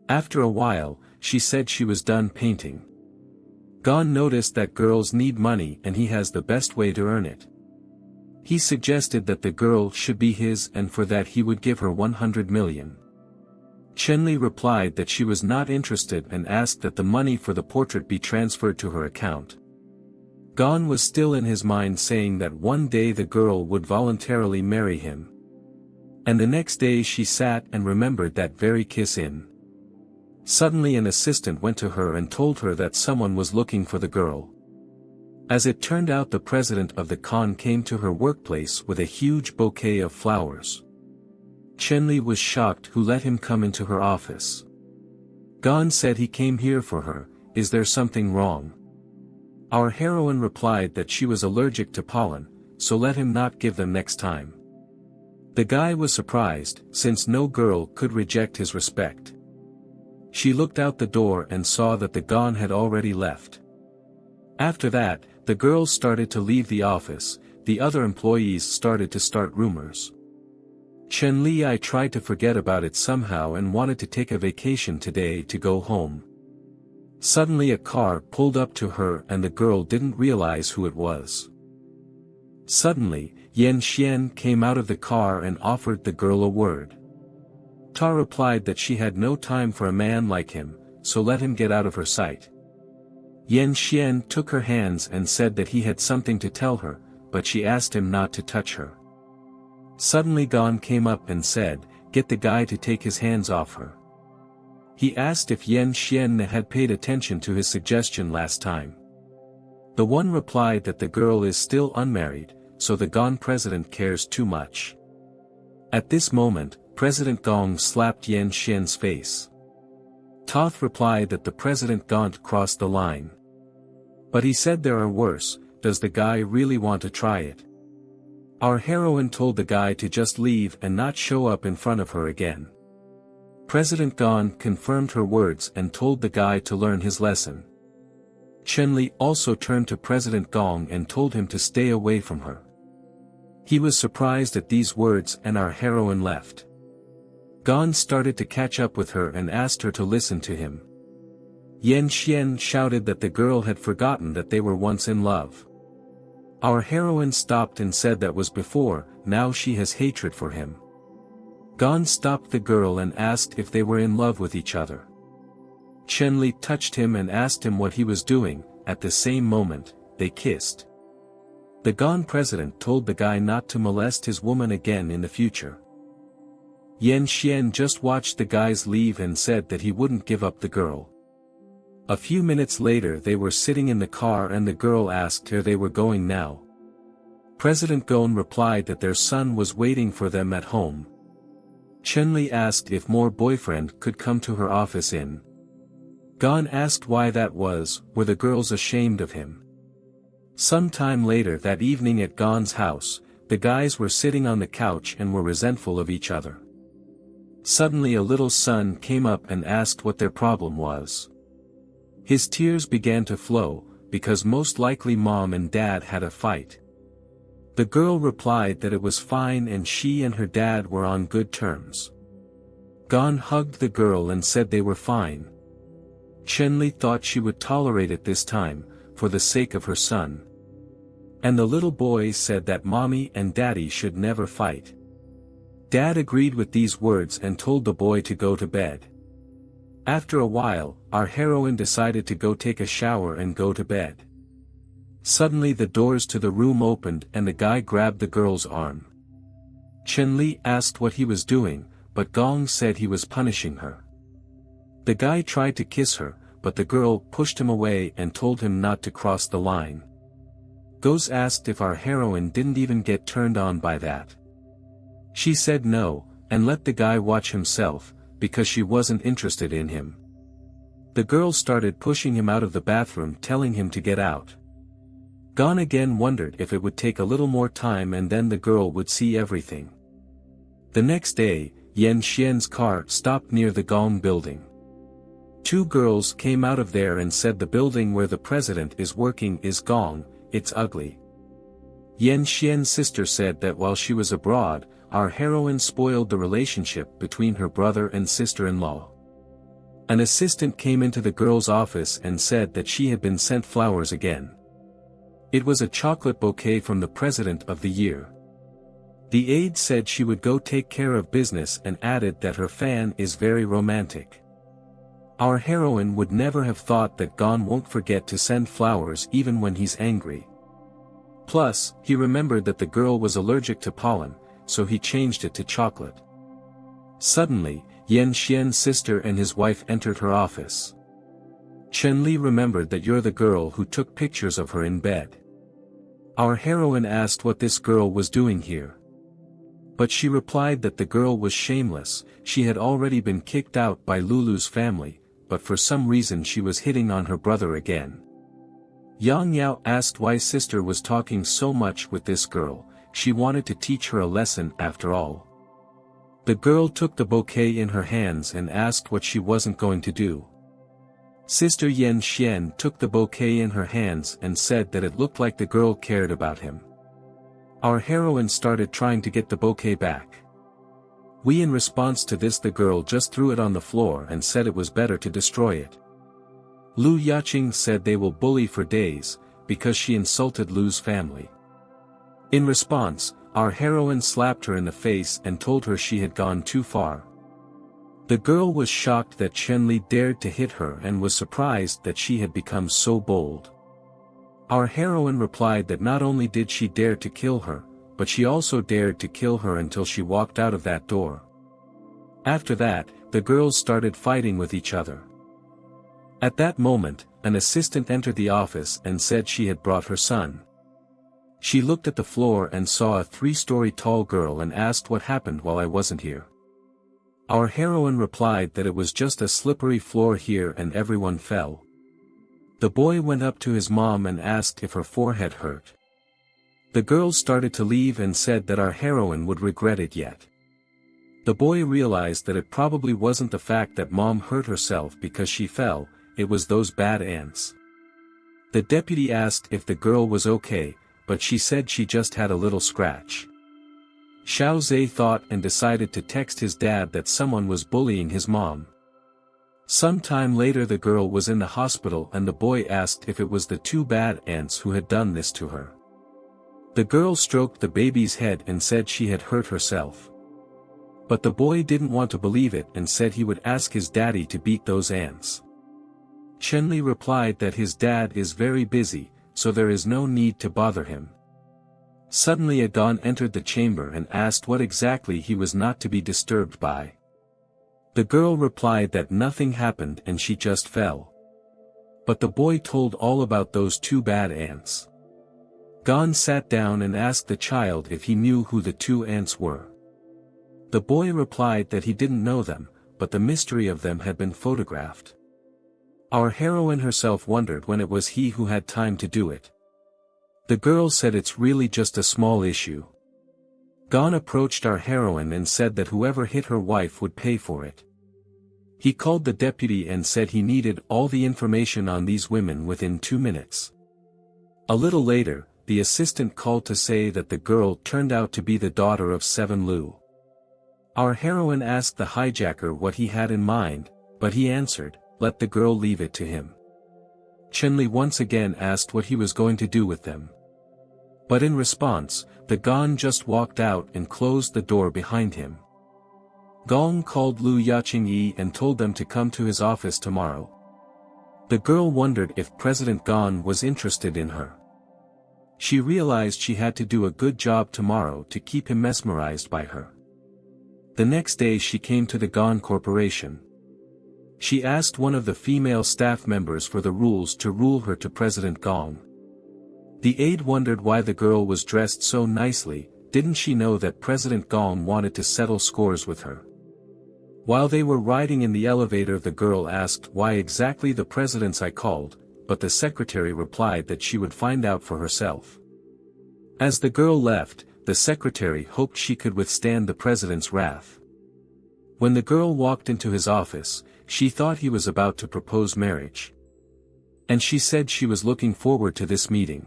After a while, she said she was done painting. Gong noticed that girls need money and he has the best way to earn it. He suggested that the girl should be his and for that he would give her 100 million. Chen Li replied that she was not interested and asked that the money for the portrait be transferred to her account. Gong was still in his mind saying that one day the girl would voluntarily marry him. And the next day she sat and remembered that very kiss in. Suddenly an assistant went to her and told her that someone was looking for the girl. As it turned out, the president of the con came to her workplace with a huge bouquet of flowers. Chenli was shocked who let him come into her office. Gong said he came here for her. Is there something wrong? Our heroine replied that she was allergic to pollen, so let him not give them next time. The guy was surprised, since no girl could reject his respect. She looked out the door and saw that the Gong had already left. After that, the girls started to leave the office. The other employees started to start rumors. Chenli I tried to forget about it somehow and wanted to take a vacation today to go home. Suddenly a car pulled up to her and the girl didn't realize who it was. Suddenly, Yan Xian came out of the car and offered the girl a word. Ta replied that she had no time for a man like him, so let him get out of her sight. Yan Xian took her hands and said that he had something to tell her, but she asked him not to touch her. Suddenly Gong came up and said, "Get the guy to take his hands off her." He asked if Yan Xian had paid attention to his suggestion last time. The one replied that the girl is still unmarried, so the Gong president cares too much. At this moment, President Gong slapped Yan Xian's face. Toth replied that the President Gong crossed the line. But he said there are worse. Does the guy really want to try it? Our heroine told the guy to just leave and not show up in front of her again. President Gong confirmed her words and told the guy to learn his lesson. Chenli also turned to President Gong and told him to stay away from her. He was surprised at these words and our heroine left. Gong started to catch up with her and asked her to listen to him. Yan Xian shouted that the girl had forgotten that they were once in love. Our heroine stopped and said that was before, now she has hatred for him. Gong stopped the girl and asked if they were in love with each other. Chenli touched him and asked him what he was doing. At the same moment, they kissed. The Gong president told the guy not to molest his woman again in the future. Yan Xian just watched the guys leave and said that he wouldn't give up the girl. A few minutes later they were sitting in the car and the girl asked where they were going now. President Gong replied that their son was waiting for them at home. Chenli asked if more boyfriend could come to her office in. Gong asked why that was, were the girls ashamed of him. Some time later that evening at Gong's house, the guys were sitting on the couch and were resentful of each other. Suddenly a little son came up and asked what their problem was. His tears began to flow, because most likely mom and dad had a fight. The girl replied that it was fine and she and her dad were on good terms. Gong hugged the girl and said they were fine. Chenli thought she would tolerate it this time, for the sake of her son. And the little boy said that mommy and daddy should never fight. Dad agreed with these words and told the boy to go to bed. After a while, our heroine decided to go take a shower and go to bed. Suddenly the doors to the room opened and the guy grabbed the girl's arm. Chenli asked what he was doing, but Gong said he was punishing her. The guy tried to kiss her, but the girl pushed him away and told him not to cross the line. Gong asked if our heroine didn't even get turned on by that. She said no, and let the guy watch himself, because she wasn't interested in him. The girl started pushing him out of the bathroom, telling him to get out. Gong again wondered if it would take a little more time and then the girl would see everything. The next day, Yan Xian's car stopped near the Gong building. Two girls came out of there and said the building where the president is working is Gong, it's ugly. Yan Xian's sister said that while she was abroad, our heroine spoiled the relationship between her brother and sister-in-law. An assistant came into the girl's office and said that she had been sent flowers again. It was a chocolate bouquet from the president of the year. The aide said she would go take care of business and added that her fan is very romantic. Our heroine would never have thought that Gong won't forget to send flowers even when he's angry. Plus, he remembered that the girl was allergic to pollen, so he changed it to chocolate. Suddenly, Yan Xian's sister and his wife entered her office. Chen Li remembered that you're the girl who took pictures of her in bed. Our heroine asked what this girl was doing here. But she replied that the girl was shameless, she had already been kicked out by Lulu's family, but for some reason she was hitting on her brother again. Yang Yao asked why sister was talking so much with this girl, she wanted to teach her a lesson after all. The girl took the bouquet in her hands and asked what she wasn't going to do. Sister Yan Xian took the bouquet in her hands and said that it looked like the girl cared about him. Our heroine started trying to get the bouquet back. In response to this the girl just threw it on the floor and said it was better to destroy it. Lu Yaqing said they will bully for days, because she insulted Lu's family. In response, our heroine slapped her in the face and told her she had gone too far. The girl was shocked that Chen Li dared to hit her and was surprised that she had become so bold. Our heroine replied that not only did she dare to kill her, but she also dared to kill her until she walked out of that door. After that, the girls started fighting with each other. At that moment, an assistant entered the office and said she had brought her son. She looked at the floor and saw a 3-story tall girl and asked what happened while I wasn't here. Our heroine replied that it was just a slippery floor here and everyone fell. The boy went up to his mom and asked if her forehead hurt. The girls started to leave and said that our heroine would regret it yet. The boy realized that it probably wasn't the fact that mom hurt herself because she fell, it was those bad ants. The deputy asked if the girl was okay, but she said she just had a little scratch. Xiao Zhe thought and decided to text his dad that someone was bullying his mom. Some time later the girl was in the hospital and the boy asked if it was the 2 bad ants who had done this to her. The girl stroked the baby's head and said she had hurt herself. But the boy didn't want to believe it and said he would ask his daddy to beat those ants. Chen Li replied that his dad is very busy, so there is no need to bother him. Suddenly a Gong entered the chamber and asked what exactly he was not to be disturbed by. The girl replied that nothing happened and she just fell. But the boy told all about those 2 bad ants. Gong sat down and asked the child if he knew who the 2 ants were. The boy replied that he didn't know them, but the mystery of them had been photographed. Our heroine herself wondered when it was he who had time to do it. The girl said it's really just a small issue. Gong approached our heroine and said that whoever hit her wife would pay for it. He called the deputy and said he needed all the information on these women within 2 minutes. A little later, the assistant called to say that the girl turned out to be the daughter of 7 Lu. Our heroine asked the hijacker what he had in mind, but he answered, "Let the girl leave it to him." Chen Li once again asked what he was going to do with them. But in response, the Gong just walked out and closed the door behind him. Gong called Lu Yaqing and told them to come to his office tomorrow. The girl wondered if President Gong was interested in her. She realized she had to do a good job tomorrow to keep him mesmerized by her. The next day she came to the Gong Corporation. She asked one of the female staff members for the rules to rule her to President Gong. The aide wondered why the girl was dressed so nicely, didn't she know that President Gong wanted to settle scores with her? While they were riding in the elevator the girl asked why exactly the president's I called, but the secretary replied that she would find out for herself. As the girl left, the secretary hoped she could withstand the president's wrath. When the girl walked into his office, she thought he was about to propose marriage. And she said she was looking forward to this meeting.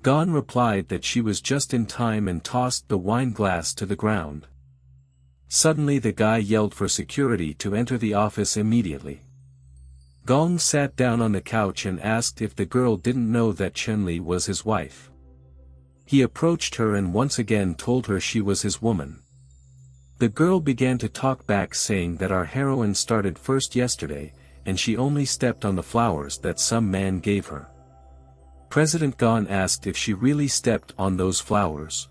Gong replied that she was just in time and tossed the wine glass to the ground. Suddenly the guy yelled for security to enter the office immediately. Gong sat down on the couch and asked if the girl didn't know that Chen Li was his wife. He approached her and once again told her she was his woman. The girl began to talk back saying that our heroine started first yesterday, and she only stepped on the flowers that some man gave her. President Gong asked if she really stepped on those flowers.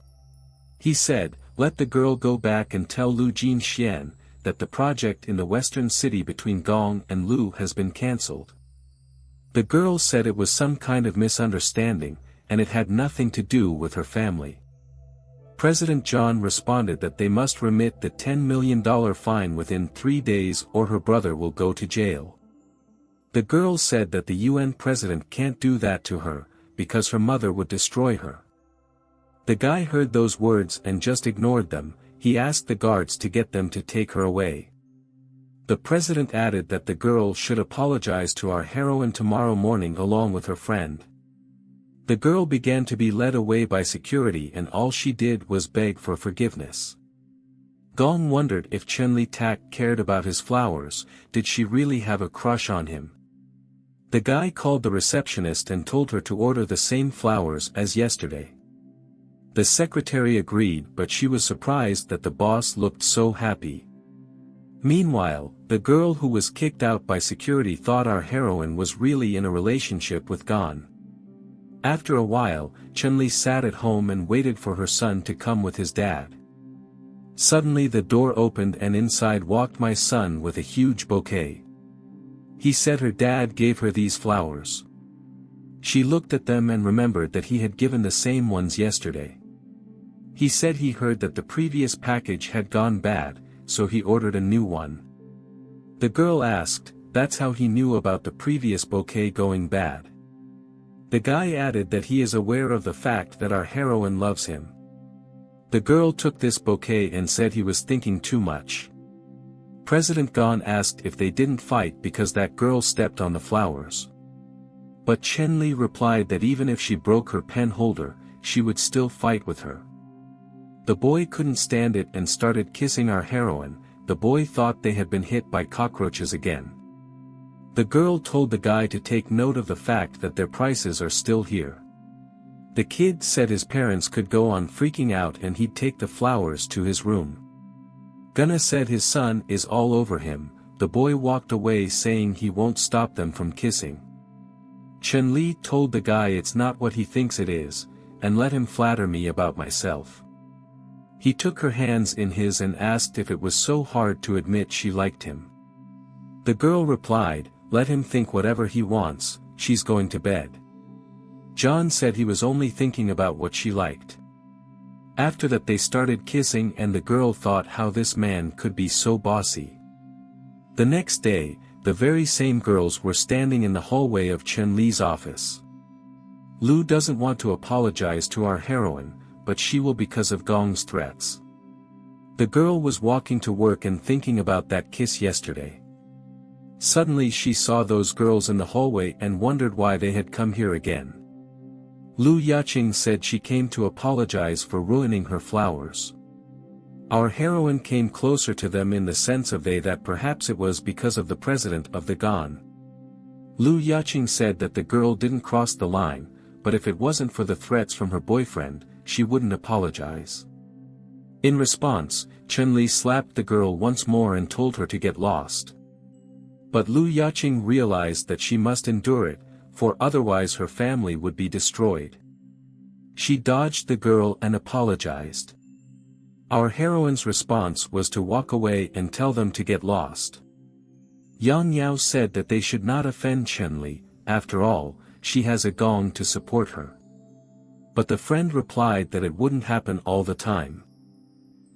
He said, "Let the girl go back and tell Lu Jinxian that the project in the western city between Gong and Lu has been cancelled." The girl said it was some kind of misunderstanding, and it had nothing to do with her family. President John responded that they must remit the $10 million fine within 3 days or her brother will go to jail. The girl said that the UN president can't do that to her, because her mother would destroy her. The guy heard those words and just ignored them. He asked the guards to get them to take her away. The president added that the girl should apologize to our heroine tomorrow morning along with her friend. The girl began to be led away by security and all she did was beg for forgiveness. Gong wondered if Chun-Li Tak cared about his flowers. Did she really have a crush on him? The guy called the receptionist and told her to order the same flowers as yesterday. The secretary agreed, but she was surprised that the boss looked so happy. Meanwhile, the girl who was kicked out by security thought our heroine was really in a relationship with Gong. After a while, Chun-Li sat at home and waited for her son to come with his dad. Suddenly the door opened and inside walked my son with a huge bouquet. He said her dad gave her these flowers. She looked at them and remembered that he had given the same ones yesterday. He said he heard that the previous package had gone bad, so he ordered a new one. The girl asked, that's how he knew about the previous bouquet going bad. The guy added that he is aware of the fact that our heroine loves him. The girl took this bouquet and said he was thinking too much. President Gong asked if they didn't fight because that girl stepped on the flowers. But Chun-Li replied that even if she broke her pen holder, she would still fight with her. The boy couldn't stand it and started kissing our heroine. The boy thought they had been hit by cockroaches again. The girl told the guy to take note of the fact that their prices are still here. The kid said his parents could go on freaking out and he'd take the flowers to his room. Gunna said his son is all over him. The boy walked away saying he won't stop them from kissing. Chun-Li told the guy it's not what he thinks it is, and let him flatter me about myself. He took her hands in his and asked if it was so hard to admit she liked him. The girl replied, let him think whatever he wants, she's going to bed. John said he was only thinking about what she liked. After that they started kissing and the girl thought how this man could be so bossy. The next day, the very same girls were standing in the hallway of Chun-Li's office. Lu doesn't want to apologize to our heroine, but she will because of Gong's threats. The girl was walking to work and thinking about that kiss yesterday. Suddenly she saw those girls in the hallway and wondered why they had come here again. Lu Yaching said she came to apologize for ruining her flowers. Our heroine came closer to them in the sense of that perhaps it was because of the president of the Gong. Lu Yaching said that the girl didn't cross the line, but if it wasn't for the threats from her boyfriend, she wouldn't apologize. In response, Chun-Li slapped the girl once more and told her to get lost. But Lu Yaching realized that she must endure it, for otherwise her family would be destroyed. She dodged the girl and apologized. Our heroine's response was to walk away and tell them to get lost. Yang Yao said that they should not offend Chun-Li, after all, she has a Gong to support her. But the friend replied that it wouldn't happen all the time.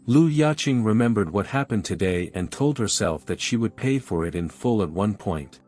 Lu Yaching remembered what happened today and told herself that she would pay for it in full at one point.